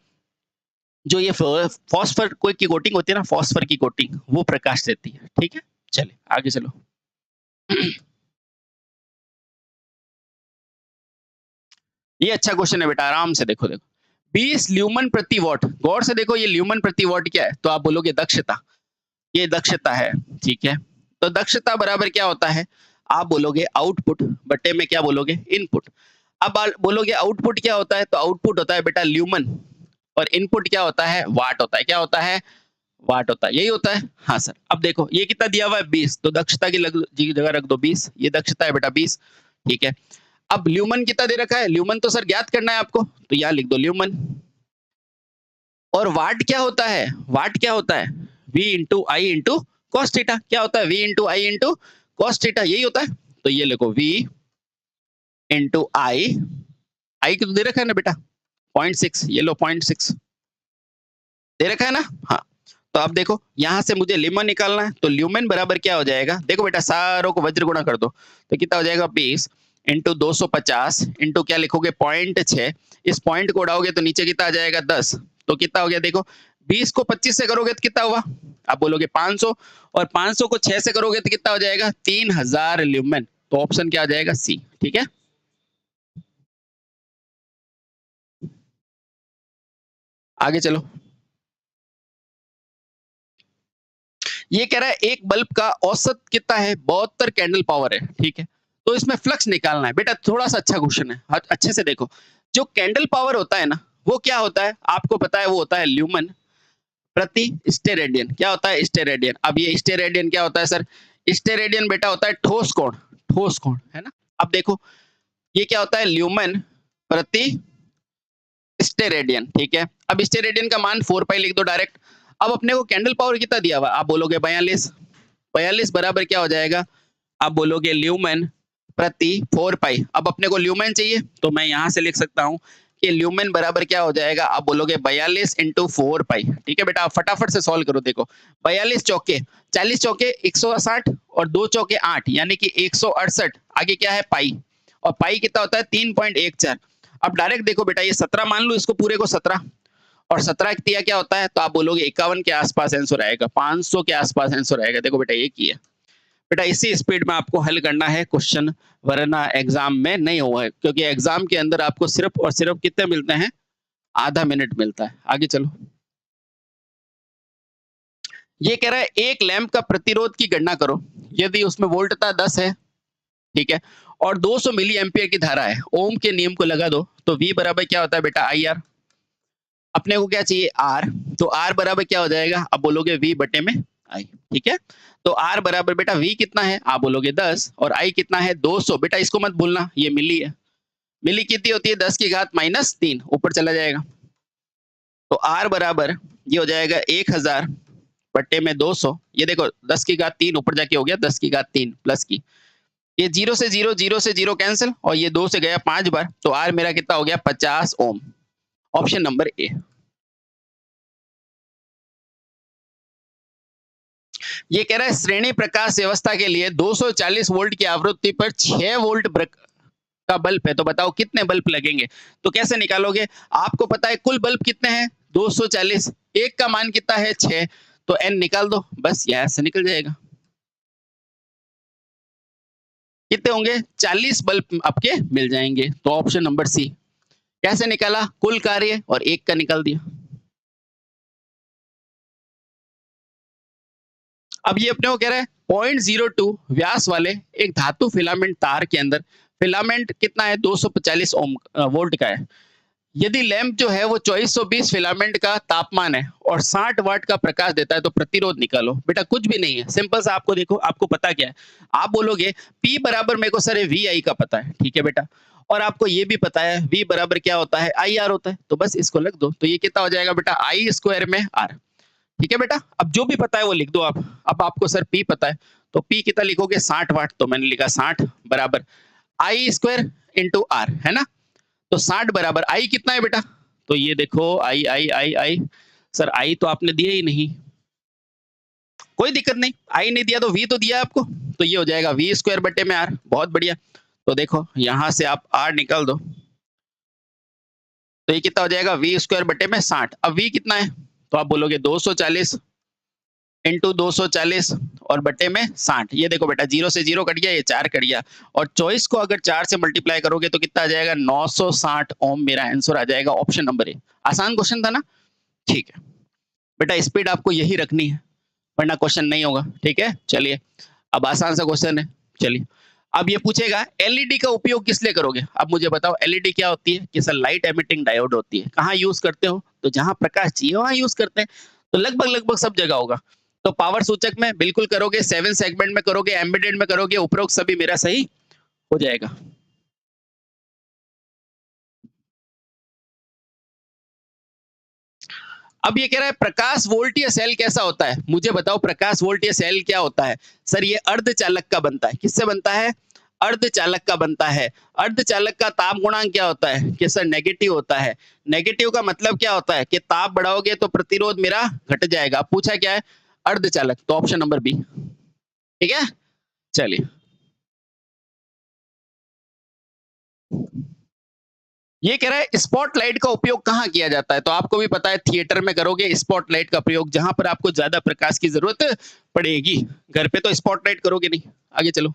जो ये फॉस्फर कोई की कोटिंग होती है ना, फॉस्फर की कोटिंग, वो प्रकाश देती है, ठीक है। चलिए आगे चलो। ये अच्छा क्वेश्चन है बेटा, आराम से देखो देखो। 20 ल्यूमन प्रति वॉट, गौर से देखो, ये ल्यूमन प्रति वॉट क्या है? तो आप बोलोगे दक्षता, ये दक्षता है, ठीक है। तो दक्षता बराबर क्या होता है? आप बोलोगे आउटपुट बटे में क्या बोलोगे? इनपुट। अब बोलोगे आउटपुट क्या होता है? तो आउटपुट होता है बेटा ल्यूमन, और इनपुट क्या होता है? वाट होता है। क्या होता है? वाट होता है, यही होता है। हाँ सर। अब देखो ये कितना दिया हुआ है? 20, तो दक्षता की जगह रख दो 20, ये दक्षता है बेटा 20, ठीक है। अब ल्यूमन कितना दे रखा है? ल्यूमन तो सर ज्ञात करना है आपको, तो यहाँ लिख दो ल्यूमन। और वाट क्या होता है? वाट क्या होता है? V इंटू आई इंटू कॉस थीटा। क्या होता है? V इंटू आई इंटू कॉस थीटा, यही होता है। तो ये लिखो V इंटू आई की तो दे रखा है ना बेटा 0.6, ये लो 0.6 दे रखा है ना। हाँ, तो अब देखो यहां से मुझे ल्यूमन निकालना है, तो ल्यूमन बराबर क्या हो जाएगा? देखो बेटा, सारों को वज्र गुणा कर दो, तो कितना हो जाएगा? 20 इंटू 250 इंटू क्या लिखोगे? 0.6। इस पॉइंट को उड़ाओगे तो नीचे कितना आ जाएगा? 10। तो कितना हो गया? देखो 20 को 25 से करोगे तो कितना हुआ? आप बोलोगे 500, और 500 को 6 से करोगे तो कितना हो जाएगा? 3000 ल्यूमेन। तो ऑप्शन क्या आ जाएगा? सी, ठीक है। आगे चलो, ये कह रहा है एक बल्ब का औसत कितना है? 72 कैंडल पावर है, ठीक है। तो इसमें फ्लक्स निकालना है बेटा, थोड़ा सा अच्छा क्वेश्चन है, अच्छे से देखो। जो कैंडल पावर होता है ना, वो क्या होता है? आपको पता है, वो होता है ल्यूमन प्रति स्टेरेडियन। क्या होता है? स्टेरेडियन। अब ये स्टेरेडियन क्या होता है सर? स्टेरेडियन बेटा होता है ठोस कोण, ठोस कोण, है ना। अब देखो ये क्या होता है? ल्यूमन प्रति स्टेरेडियन, ठीक है। अब स्टेरेडियन का मान 4 पाई लिख दो डायरेक्ट। अब अपने को कैंडल पावर कितना दिया हुआ? आप बोलोगे 42। 42 बराबर क्या हो जाएगा? आप बोलोगे ल्यूमेन प्रति 4 पाई। अब अपने को ल्यूमेन चाहिए, तो मैं यहां से लिख सकता हूं कि ल्यूमेन बराबर क्या हो जाएगा? आप बोलोगे 42 इंटू 4 पाई, ठीक है बेटा। आप फटाफट से सॉल्व करो। देखो 42 चौके 40 चौके 160 और 2 चौके 8 यानी कि 168। आगे क्या है? पाई, और पाई कितना होता है? 3.14। अब डायरेक्ट देखो बेटा, ये 17 मान लो, इसको पूरे को 17, और 17 तिया क्या होता है? तो आप बोलोगे 51 के आसपास आंसर आएगा, 500 के आसपास आंसर आएगा। देखो बेटा ये की है बेटा इसी स्पीड में आपको हल करना है क्वेश्चन, वरना एग्जाम में नहीं हुआ है, क्योंकि एग्जाम के अंदर आपको सिर्फ और सिर्फ कितने मिलते हैं, आधा मिनट मिलता है। आगे चलो। ये कह रहा है एक लैंप का प्रतिरोध की गणना करो, यदि उसमें वोल्टता 10 है, ठीक है, और 200 मिली एम्पियर की धारा है, ओम के नियम को लगा दो, तो V बराबर क्या होता है बेटा, आई आर। अपने को क्या चाहिए, आर, तो आर बराबर क्या हो जाएगा, अब बोलोगे V बटे में आई, ठीक है। तो आर बराबर बेटा V कितना है, आप बोलोगे 10, और आई कितना है 200। बेटा इसको मत भूलना, ये मिली है, मिली कितनी होती है, 10 की घात माइनस 3, ऊपर चला जाएगा। तो आर बराबर ये हो जाएगा 1000 बट्टे में 200, ये देखो 10 की घात 3 ऊपर जाके हो गया 10 की घात 3 प्लस की, ये 0 से 0, 0 से 0 कैंसिल, और ये 2 से गया 5 बार, तो आर मेरा कितना हो गया, 50 ओम। ऑप्शन नंबर ए। ये कह रहा है श्रेणी प्रकाश व्यवस्था के लिए 240 वोल्ट की आवृत्ति पर 6 वोल्ट का बल्ब है, तो बताओ कितने बल्ब लगेंगे। तो कैसे निकालोगे, आपको पता है कुल बल्ब कितने हैं 240, एक का मान कितना है 6, तो n निकाल दो, बस यहां से निकल जाएगा। कितने होंगे, 40 बल्ब आपके मिल जाएंगे। तो ऑप्शन नंबर सी। कैसे निकाला, कुल कार्य और एक का निकाल दिया। अब ये अपने को कह रहा है 0.02 व्यास वाले एक धातु फिलामेंट तार के अंदर फिलामेंट कितना है 245 ओम वोल्ट का है। यदि लैंप जो है वो 2420 फिलामेंट का तापमान है और 60 वाट का प्रकाश देता है, तो प्रतिरोध निकालो। बेटा कुछ भी नहीं है, सिंपल सा आपको देखो, आपको पता क्या है, आप बोलोगे P बराबर मेरे को सर वी आई का पता है, ठीक है बेटा, और आपको ये भी पता है V बराबर क्या होता है, आई आर होता है, तो बस इसको लिख दो, तो ये कितना हो जाएगा बेटा, आई स्क्वायर में आर। ठीक है बेटा, अब जो भी पता है वो लिख दो आप। अब आपको सर P पता है, तो P कितना लिखोगे 60 वाट, तो मैंने लिखा 60 बराबर आई स्क्वायर इंटू आर, है ना। तो 60 बराबर आई कितना है बेटा, तो ये देखो आई आई आई आई, सर आई तो आपने दिया ही नहीं, कोई दिक्कत नहीं, आई नहीं दिया तो वी तो दिया आपको, तो ये हो जाएगा वी स्क्वायर बटे में आर, बहुत बढ़िया। तो देखो यहां से आप आर निकाल दो, तो ये कितना हो जाएगा वी स्क्वायर बटे में 60। अब वी कितना है, तो आप बोलोगे 240 इंटू 240 और बटे में 60। ये देखो बेटा 0 से 0 कट गया, ये 4 कट गया, और 24 को अगर 4 से मल्टीप्लाई करोगे तो कितना आ जाएगा 960 ओम। मेरा आंसर आ जाएगा ऑप्शन नंबर ए। आसान क्वेश्चन था ना, ठीक है बेटा, स्पीड आपको यही रखनी है वरना क्वेश्चन नहीं होगा, ठीक है। चलिए अब आसान सा क्वेश्चन है, चलिए अब ये पूछेगा एलईडी का उपयोग किस लिए करोगे। अब मुझे बताओ एलईडी क्या होती है, कि सर लाइट एमिटिंग डायोड होती है। कहाँ यूज करते हो, तो जहां प्रकाश चाहिए वहां यूज करते हैं, तो लगभग लगभग सब जगह होगा। तो पावर सूचक में बिल्कुल करोगे, 7 सेगमेंट में करोगे, एम्बेडेड में करोगे, उपरोक्त सभी मेरा सही हो जाएगा। अब ये कह रहा है प्रकाश वोल्टीय सेल कैसा होता है, मुझे बताओ प्रकाश वोल्टीय सेल क्या होता है। सर ये अर्धचालक का बनता है, किससे बनता है, अर्धचालक का बनता है। अर्धचालक का ताप गुणांक क्या होता है, कि सर नेगेटिव होता है। नेगेटिव का मतलब क्या होता है, कि ताप बढ़ाओगे तो प्रतिरोध मेरा घट जाएगा। पूछा क्या है, अर्धचालक, तो ऑप्शन नंबर बी, ठीक है। चलिए ये कह रहा है स्पॉटलाइट का उपयोग कहाँ किया जाता है, तो आपको भी पता है थिएटर में करोगे स्पॉटलाइट का प्रयोग, जहां पर आपको ज्यादा प्रकाश की जरूरत पड़ेगी। घर पे तो स्पॉटलाइट करोगे नहीं। आगे चलो,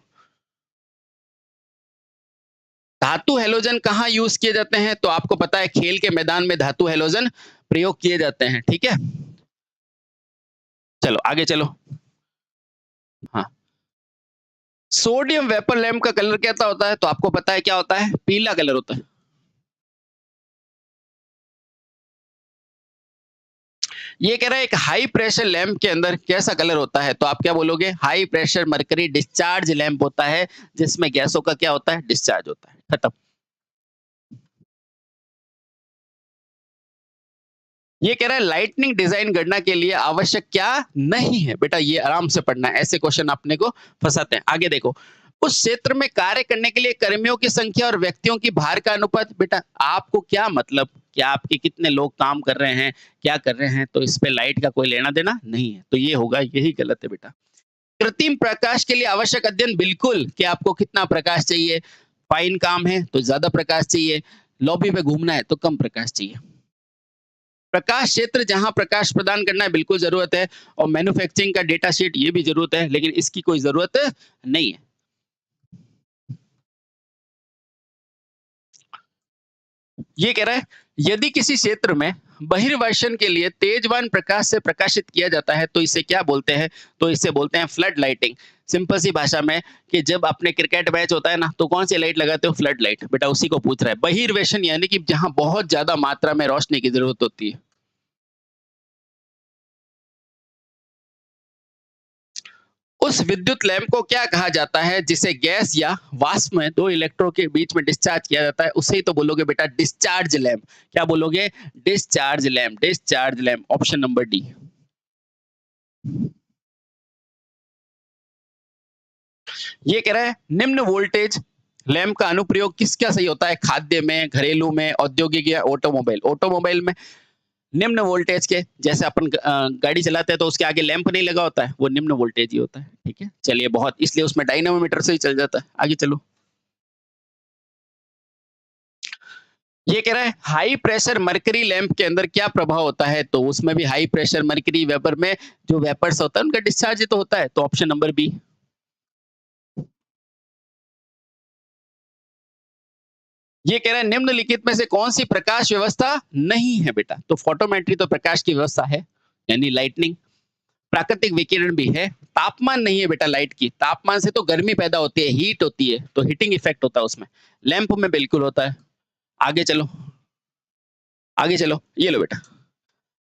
धातु हेलोजन कहाँ यूज किए जाते हैं, तो आपको पता है खेल के मैदान में धातु हेलोजन प्रयोग किए जाते हैं, ठीक है। चलो आगे चलो। हाँ, सोडियम वेपर लैंप का कलर कैसा होता है, तो आपको पता है क्या होता है, पीला कलर होता है। ये कह रहा है एक हाई प्रेशर लैंप के अंदर कैसा कलर होता है, तो आप क्या बोलोगे, high pressure mercury discharge lamp होता है, जिसमें गैसों का क्या होता है, डिस्चार्ज होता है। खत्म। ये कह रहा है लाइटनिंग डिजाइन गणना के लिए आवश्यक क्या नहीं है। बेटा ये आराम से पढ़ना है, ऐसे क्वेश्चन अपने को फंसाते हैं। आगे देखो, उस क्षेत्र में कार्य करने के लिए कर्मियों की संख्या और व्यक्तियों की भार का अनुपात। बेटा आपको क्या मतलब कि आपके कितने लोग काम कर रहे हैं, क्या कर रहे हैं, तो इस पे लाइट का कोई लेना देना नहीं है, तो ये होगा, यही गलत है बेटा। कृत्रिम प्रकाश के लिए आवश्यक अध्ययन, बिल्कुल, कि आपको कितना प्रकाश चाहिए, फाइन काम है तो ज्यादा प्रकाश चाहिए, लॉबी में घूमना है तो कम प्रकाश चाहिए। प्रकाश क्षेत्र जहां प्रकाश प्रदान करना है बिल्कुल जरूरत है, और मैन्युफैक्चरिंग का डेटा शीट ये भी जरूरत है, लेकिन इसकी कोई जरूरत नहीं है। ये कह रहा है यदि किसी क्षेत्र में बहिर्वर्षण के लिए तेजवान प्रकाश से प्रकाशित किया जाता है तो इसे क्या बोलते हैं? तो इसे बोलते हैं फ्लड लाइटिंग। सिंपल सी भाषा में कि जब अपने क्रिकेट मैच होता है ना, तो कौन सी लाइट लगाते हो? Flood light. बेटा उसी को पूछ रहा है। बहिर्वेशन यानी कि जहां बहुत ज्यादा मात्रा में रोशनी की जरूरत होती है। उस विद्युत लैंप को क्या कहा जाता है जिसे गैस या वाष्प में दो इलेक्ट्रोड के बीच में डिस्चार्ज किया जाता है? उसे ही तो बोलोगे बेटा डिस्चार्ज लैंप। क्या बोलोगे? Discharge lamp. Discharge lamp, option number D. ये कह रहा है निम्न वोल्टेज लैंप का अनुप्रयोग किसका सही होता है? खाद्य में, घरेलू में, औद्योगिक या ऑटोमोबाइल? ऑटोमोबाइल में निम्न वोल्टेज के, जैसे अपन गाड़ी चलाते हैं तो उसके आगे लैंप नहीं लगा होता है, वो निम्न वोल्टेज ही होता है। ठीक है, चलिए बहुत, इसलिए उसमें डायनामोमीटर से ही चल जाता है। आगे चलो। ये कह रहा है हाई प्रेशर मरकरी लैंप के अंदर क्या प्रभाव होता है? तो उसमें भी हाई प्रेशर मरकरी वेपर में जो वेपर्स होता है उनका डिस्चार्ज ही तो होता है, तो ऑप्शन नंबर बी। ये कह रहा है निम्नलिखित में से कौन सी प्रकाश व्यवस्था नहीं है? बेटा तो फोटोमेट्री तो प्रकाश की व्यवस्था है, यानी लाइटनिंग। प्राकृतिक विकिरण भी है। तापमान नहीं है बेटा लाइट की, तापमान से तो गर्मी पैदा होती है, हीट होती है, तो हीटिंग इफेक्ट होता है उसमें। लैंप में बिल्कुल होता है। आगे चलो, आगे चलो, ये लो बेटा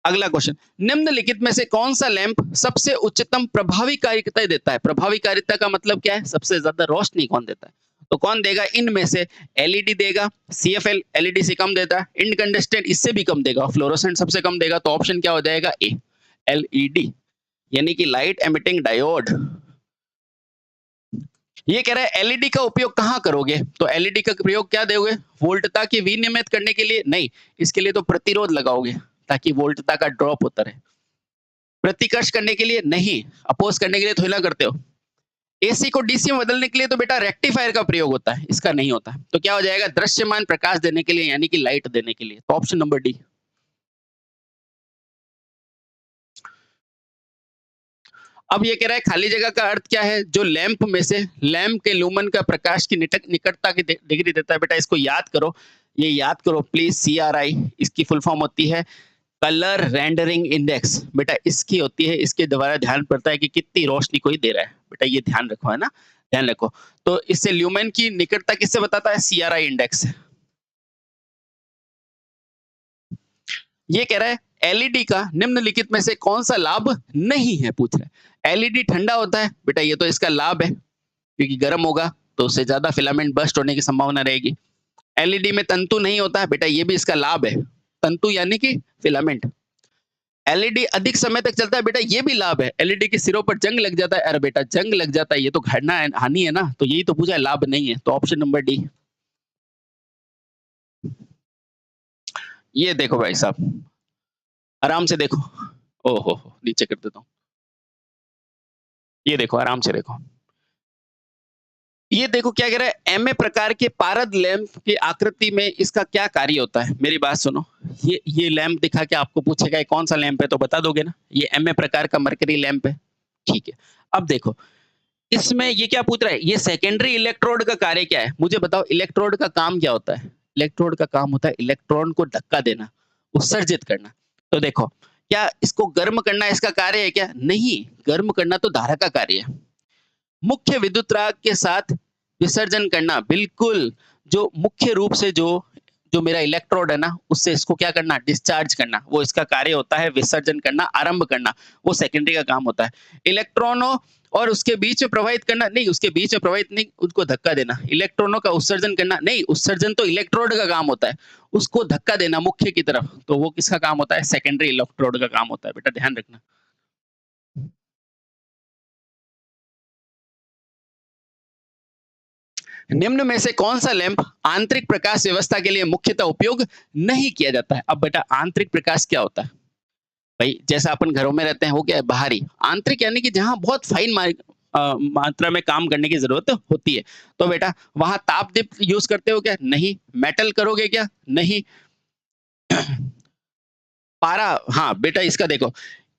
अगला क्वेश्चन। निम्नलिखित में से कौन सा लैंप सबसे उच्चतम प्रभावी कारिता देता है? प्रभावी कारिता का मतलब क्या है? सबसे ज्यादा रोशनी कौन देता है? तो कौन देगा इनमें से? एलईडी देगा, सीएफएल एलईडी से कम देता है, इनकंडस्टेंट इससे भी कम देगा, फ्लोरोसेंट सबसे कम देगा, तो ऑप्शन क्या हो जाएगा? ए, एलईडी, यानी कि लाइट एमिटिंग डायोड। ये कह रहा है एलईडी का उपयोग कहां करोगे? तो एलईडी का प्रयोग क्या दोगे? वोल्टता की विनियमित करने के लिए नहीं, इसके लिए तो प्रतिरोध लगाओगे ताकि वोल्टता का ड्रॉप होता रहे। प्रतिकर्ष करने के लिए नहीं, अपोज करने के लिए थोड़ी ना करते हो। एसी को डीसी में बदलने के लिए तो बेटा रेक्टिफायर का प्रयोग होता है, इसका नहीं होता। तो क्या हो जाएगा? दृश्यमान प्रकाश देने के लिए, यानी कि लाइट देने के लिए, तो ऑप्शन नंबर डी। अब ये कह रहा है खाली जगह का अर्थ क्या है? जो लैंप में से लैंप के लूमन का प्रकाश की निकटता की डिग्री देता है। बेटा इसको याद करो, ये याद करो प्लीज। CRI इसकी फुल फॉर्म होती है कलर रेंडरिंग इंडेक्स। बेटा इसकी होती है, इसके द्वारा ध्यान पड़ता है कि कितनी रोशनी कोई दे रहा है। बेटा ये ध्यान रखो, है ना, ध्यान रखो। तो इससे ल्यूमेन की निकटता किससे बताता है? CRI index. ये कह रहा है एलईडी का निम्नलिखित में से कौन सा लाभ नहीं है, पूछ रहा है। एलईडी ठंडा होता है, बेटा ये तो इसका लाभ है, क्योंकि गर्म होगा तो उससे ज्यादा फिलामेंट बर्स्ट होने की संभावना रहेगी। एलईडी में तंतु नहीं होता है, बेटा ये भी इसका लाभ है। तंतु यानी कि फिलामेंट। एलईडी अधिक समय तक चलता है, बेटा ये भी लाभ है। एलईडी के सिरों पर जंग लग जाता है, अरे बेटा जंग लग जाता है ये तो घटना है, हानि है ना, तो यही तो पूछा है, लाभ नहीं है, तो ऑप्शन नंबर डी। ये देखो भाई साहब, आराम से देखो। ओहो नीचे कर देता हूँ। ये देखो आराम से देखो। ये देखो क्या कह रहा है, एमए प्रकार के पारद लैंप की आकृति में इसका क्या कार्य होता है? मेरी बात सुनो, ये लैंप दिखा के आपको पूछेगा ये कौन सा लैंप है, तो बता दोगे ना? ये एमए प्रकार का मरकरी लैंप है। ठीक है, अब देखो इसमें ये क्या पूछ रहा है, ये सेकेंडरी इलेक्ट्रोड का कार्य क्या है? मुझे बताओ, इलेक्ट्रोड का काम क्या होता है? इलेक्ट्रोड का काम होता है इलेक्ट्रॉन को धक्का देना, उत्सर्जित करना। तो देखो, क्या इसको गर्म करना इसका कार्य है क्या? नहीं, गर्म करना तो धारा का कार्य है। मुख्य विद्युत राग के साथ विसर्जन करना, बिल्कुल। जो मुख्य रूप से जो जो मेरा इलेक्ट्रोड है ना, उससे इसको क्या करना? डिस्चार्ज करना, वो इसका कार्य होता है। विसर्जन करना, आरंभ करना, वो सेकेंडरी का काम होता है। इलेक्ट्रॉनों और उसके बीच में प्रवाहित करना, नहीं, उसके बीच में प्रवाहित नहीं, उसको धक्का देना। इलेक्ट्रॉनों का उत्सर्जन करना, नहीं, उत्सर्जन तो इलेक्ट्रोड का काम होता है, उसको धक्का देना मुख्य की तरफ, तो वो किसका काम होता है? सेकेंडरी इलेक्ट्रोड का काम होता है। बेटा ध्यान रखना। निम्न में से कौन सा लैंप आंतरिक प्रकाश व्यवस्था के लिए मुख्यतः उपयोग नहीं किया जाता है? अब बेटा आंतरिक प्रकाश क्या होता है? भाई जैसा अपन घरों में रहते हैं वो क्या है? बाहरी। आंतरिक यानी कि जहां बहुत फाइन मात्रा में काम करने की जरूरत होती है, तो बेटा वहां ताप दीप यूज करते हो क्या? नहीं। मेटल करोगे क्या? नहीं। पारा, हाँ बेटा इसका देखो,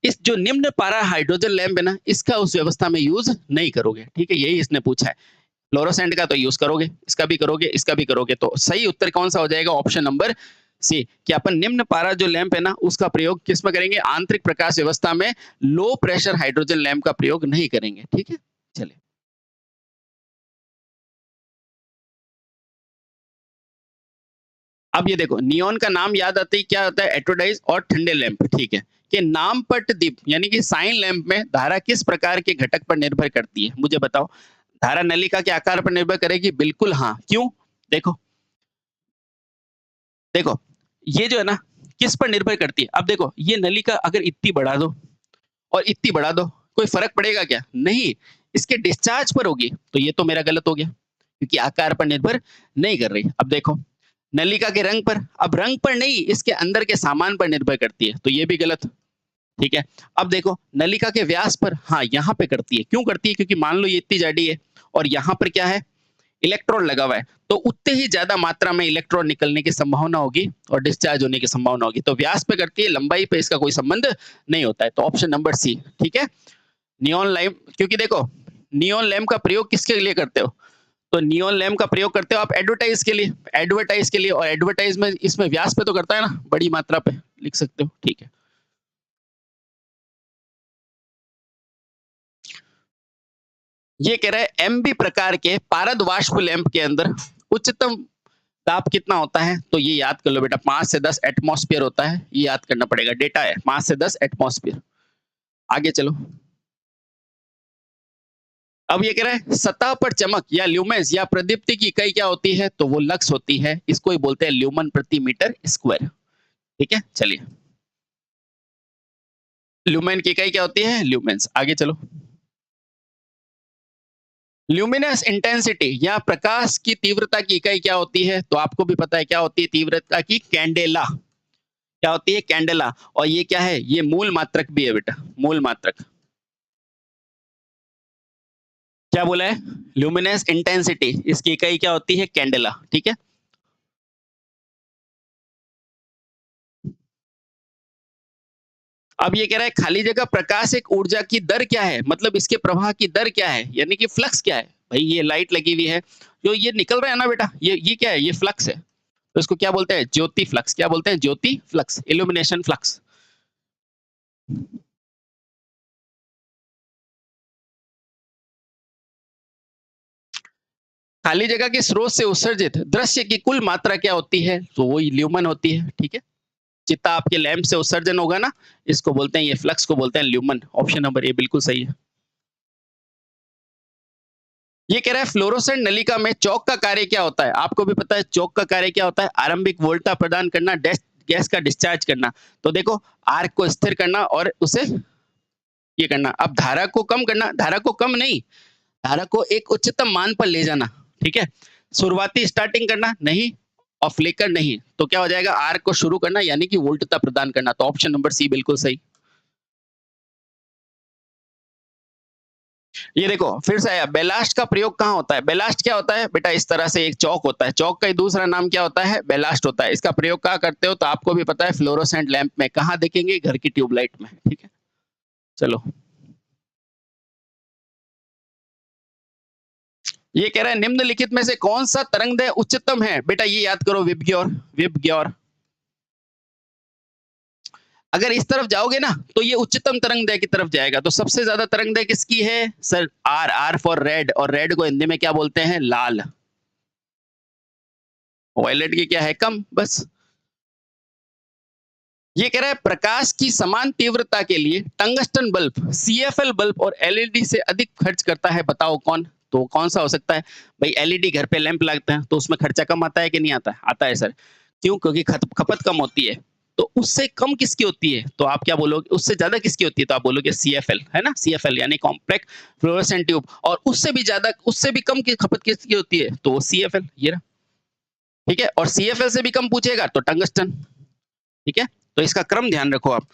इस जो निम्न पारा हाइड्रोजन लैंप है ना, इसका उस व्यवस्था में यूज नहीं करोगे, ठीक है, यही इसने पूछा है। फ्लोरोसेंट का तो यूज करोगे, इसका भी करोगे, इसका भी करोगे, तो सही उत्तर कौन सा हो जाएगा? ऑप्शन नंबर सी, कि अपन निम्न पारा जो लैंप है ना, उसका प्रयोग किस में करेंगे? आंतरिक प्रकाश व्यवस्था में लो प्रेशर हाइड्रोजन लैंप का प्रयोग नहीं करेंगे, ठीक है। चलिए, अब ये देखो, नियोन का नाम याद आते ही क्या होता है? एटोडाइज और ठंडे लैंप, ठीक है। कि नामपट दीप यानी कि साइन लैंप में धारा किस प्रकार के घटक पर निर्भर करती है? मुझे बताओ। धारा नलिका के आकार पर निर्भर करेगी? बिल्कुल हाँ। क्यों? देखो, देखो, ये जो है ना, किस पर निर्भर करती है? अब देखो, ये नलिका अगर इतनी बढ़ा दो और इतनी बढ़ा दो, कोई फर्क पड़ेगा क्या? नहीं, इसके डिस्चार्ज पर होगी। तो ये तो मेरा गलत हो गया, क्योंकि आकार पर निर्भर नहीं कर रही। अब देखो, नलिका के रंग पर, अब रंग पर नहीं, इसके अंदर के सामान पर निर्भर करती है, तो ये भी गलत, ठीक है। अब देखो, नलिका के व्यास पर, हाँ यहाँ पे करती है। क्यों करती है? क्योंकि मान लो ये इतनी जाडी है और यहाँ पर क्या है? इलेक्ट्रॉन लगा हुआ है, तो उतने ही ज्यादा मात्रा में इलेक्ट्रॉन निकलने की संभावना होगी और डिस्चार्ज होने की संभावना होगी। तो व्यास पे करती है, लंबाई पे इसका कोई संबंध नहीं होता है। तो ऑप्शन नंबर सी, ठीक है। नियॉन लैंप, क्योंकि देखो, नियॉन लैंप का प्रयोग किसके लिए करते हो? तो नियॉन लैंप का प्रयोग करते हो आप एडवर्टाइज के लिए, एडवर्टाइज के लिए, और एडवर्टाइज में इसमें व्यास पे तो करता है ना, बड़ी मात्रा पे लिख सकते हो, ठीक है। ये कह रहा है एमबी प्रकार के पारद वाष्प लैंप के अंदर उच्चतम ताप कितना होता है? तो ये याद कर लो बेटा, 5 से 10 एटमॉस्फेयर होता है, ये याद करना पड़ेगा, डेटा है 5 से 10 एटमॉस्फेयर। आगे चलो, अब ये कह रहा है सतह पर चमक या ल्यूमेंस या प्रदीप्ति की इकाई क्या होती है? तो वो लक्स होती है, इसको ही बोलते हैं ल्यूमन प्रति मीटर स्क्वायर, ठीक है। चलिए, ल्यूमेन की इकाई क्या होती है? ल्यूमेंस। आगे चलो, ल्यूमिनस इंटेंसिटी या प्रकाश की तीव्रता की इकाई क्या होती है? तो आपको भी पता है क्या होती है तीव्रता की? कैंडेला। क्या होती है? कैंडेला। और ये क्या है? ये मूल मात्रक भी है बेटा, मूल मात्रक। क्या बोला है? ल्यूमिनस इंटेंसिटी, इसकी इकाई क्या होती है? कैंडेला, ठीक है। अब ये कह रहा है खाली जगह प्रकाश एक ऊर्जा की दर क्या है? मतलब इसके प्रवाह की दर क्या है, यानी कि फ्लक्स क्या है? भाई ये लाइट लगी हुई है, जो ये निकल रहा है ना बेटा, ये क्या है? ये फ्लक्स है। तो इसको क्या बोलते हैं? ज्योति फ्लक्स। क्या बोलते हैं? ज्योति फ्लक्स, इल्यूमिनेशन फ्लक्स। खाली जगह के स्रोत से उत्सर्जित दृश्य की कुल मात्रा क्या होती है? तो वो ल्यूमन होती है, ठीक है। जितना आपके लैंप से उत्सर्जन होगा ना, इसको बोलते हैं, ये फ्लक्स को बोलते हैं ल्यूमन। ऑप्शन नंबर ए बिल्कुल सही है। ये कह रहा है फ्लोरोसेंट नलिका में चौक का कार्य क्या होता है? आपको भी पता है चौक का कार्य क्या होता है? आरंभिक वोल्टा प्रदान करना, गैस का डिस्चार्ज करना। तो देखो, आर्क को स्थिर करना और उसे ये करना। अब धारा को कम करना, धारा को कम नहीं, धारा को एक उच्चतम मान पर ले जाना, ठीक है। शुरुआती स्टार्टिंग करना नहीं, और फ्लिकर नहीं, तो क्या हो जाएगा? आर्क को शुरू करना, यानी कि वोल्टता प्रदान करना। तो ऑप्शन नंबर सी बिल्कुल सही। ये देखो, फिर से आया, बेलास्ट का प्रयोग कहाँ होता है? बेलास्ट क्या होता है बेटा? इस तरह से एक चौक होता है, चौक का दूसरा नाम क्या होता है? बेलास्ट होता है। इसका प्रयोग कहाँ करते हो? तो आपको भी पता है, फ्लोरोसेंट लैंप में। कहाँ देखेंगे? घर की ट्यूबलाइट में, ठीक है। चलो, ये कह रहा है निम्नलिखित में से कौन सा तरंगदैर्घ्य उच्चतम है? बेटा ये याद करो, विबग्योर, विबग्योर। अगर इस तरफ जाओगे ना, तो ये उच्चतम तरंगदैर्घ्य की तरफ जाएगा। तो सबसे ज्यादा तरंगदैर्घ्य किसकी है? Sir R, R for red, और रेड को हिंदी में क्या बोलते हैं? लाल। वायलेट की क्या है? कम, बस। ये कह रहा है प्रकाश की समान तीव्रता के लिए टंगस्टन बल्ब सीएफएल बल्ब और एलईडी से अधिक खर्च करता है, बताओ कौन? तो कौन सा हो सकता है? भाई एलईडी घर पे लैंप लगते हैं, तो उसमें खर्चा कम आता है कि नहीं आता है? आता है सर। क्यों? क्योंकि खपत कम होती है। तो उससे कम किसकी होती है? तो आप क्या बोलोगे? उससे ज्यादा किसकी होती है? तो आप बोलोगे सीएफएल, है ना, सीएफएल यानी कॉम्पैक्ट फ्लोरोसेंट ट्यूब। और उससे भी ज्यादा, उससे भी कम की खपत किसकी होती है? तो सीएफएल, ये रहा, ठीक है। और सीएफएल से भी कम पूछेगा तो टंगस्टन, ठीक है। तो इसका क्रम ध्यान रखो आप।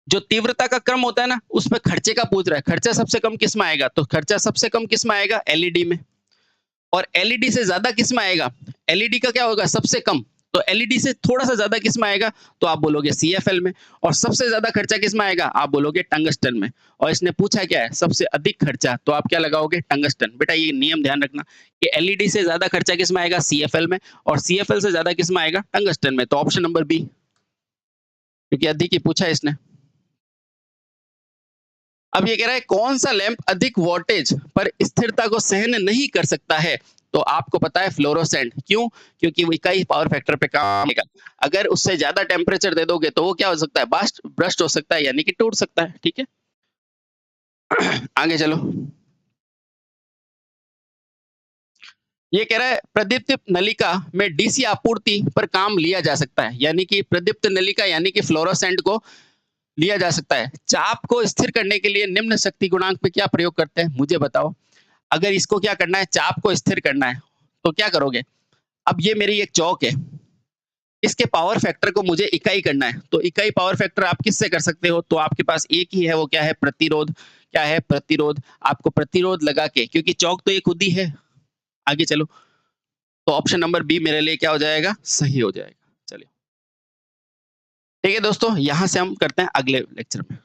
जो तीव्रता का क्रम होता है ना, उसमें खर्चे का पूछ रहा है, खर्चा सबसे कम किस में आएगा? तो खर्चा सबसे कम किस में आएगा? एलईडी में। और एलईडी से ज्यादा किस में आएगा? एलईडी का क्या होगा? सबसे कम। तो एलईडी से थोड़ा सा ज्यादा किस में आएगा, तो आप बोलोगे सीएफएल में। और सबसे ज्यादा खर्चा किस में आएगा, आप बोलोगे टंगस्टन में। और इसने पूछा क्या है, सबसे अधिक खर्चा, तो आप क्या लगाओगे, टंगस्टन। बेटा ये नियम ध्यान रखना कि एलईडी से ज्यादा खर्चा किस में आएगा, सीएफएल में, और सीएफएल से ज्यादा किस में आएगा, टंगस्टन में। तो ऑप्शन नंबर बी, क्योंकि अधिक ही पूछा है इसने। अब ये कह रहा है कौन सा लैंप अधिक वोल्टेज पर स्थिरता को सहन नहीं कर सकता है, तो आपको पता है फ्लोरोसेंट। क्यों, क्योंकि वो इकाई पावर फैक्टर पे काम करेगा। अगर उससे ज्यादा टेम्परेचर दे दोगे तो वो क्या हो सकता है, ब्रस्ट हो सकता है, यानी कि टूट सकता है। ठीक है, आगे चलो। ये कह रहा है प्रदीप्त नलिका में डीसी आपूर्ति पर काम लिया जा सकता है, यानी कि प्रदीप्त नलिका यानी कि फ्लोरोसेंट को लिया जा सकता है। चाप को स्थिर करने के लिए निम्न शक्ति गुणांक पे क्या प्रयोग करते हैं, मुझे बताओ। अगर इसको क्या करना है, चाप को स्थिर करना है, तो क्या करोगे। अब ये मेरी एक चौक है, इसके पावर फैक्टर को मुझे इकाई करना है, तो इकाई पावर फैक्टर आप किससे कर सकते हो, तो आपके पास एक ही है, वो क्या है, प्रतिरोध। क्या है, प्रतिरोध। आपको प्रतिरोध लगा के, क्योंकि चौक तो ये खुद ही है। आगे चलो, तो ऑप्शन नंबर बी मेरे लिए क्या हो जाएगा, सही हो जाएगा। चलिए ठीक है दोस्तों, यहां से हम करते हैं अगले लेक्चर में।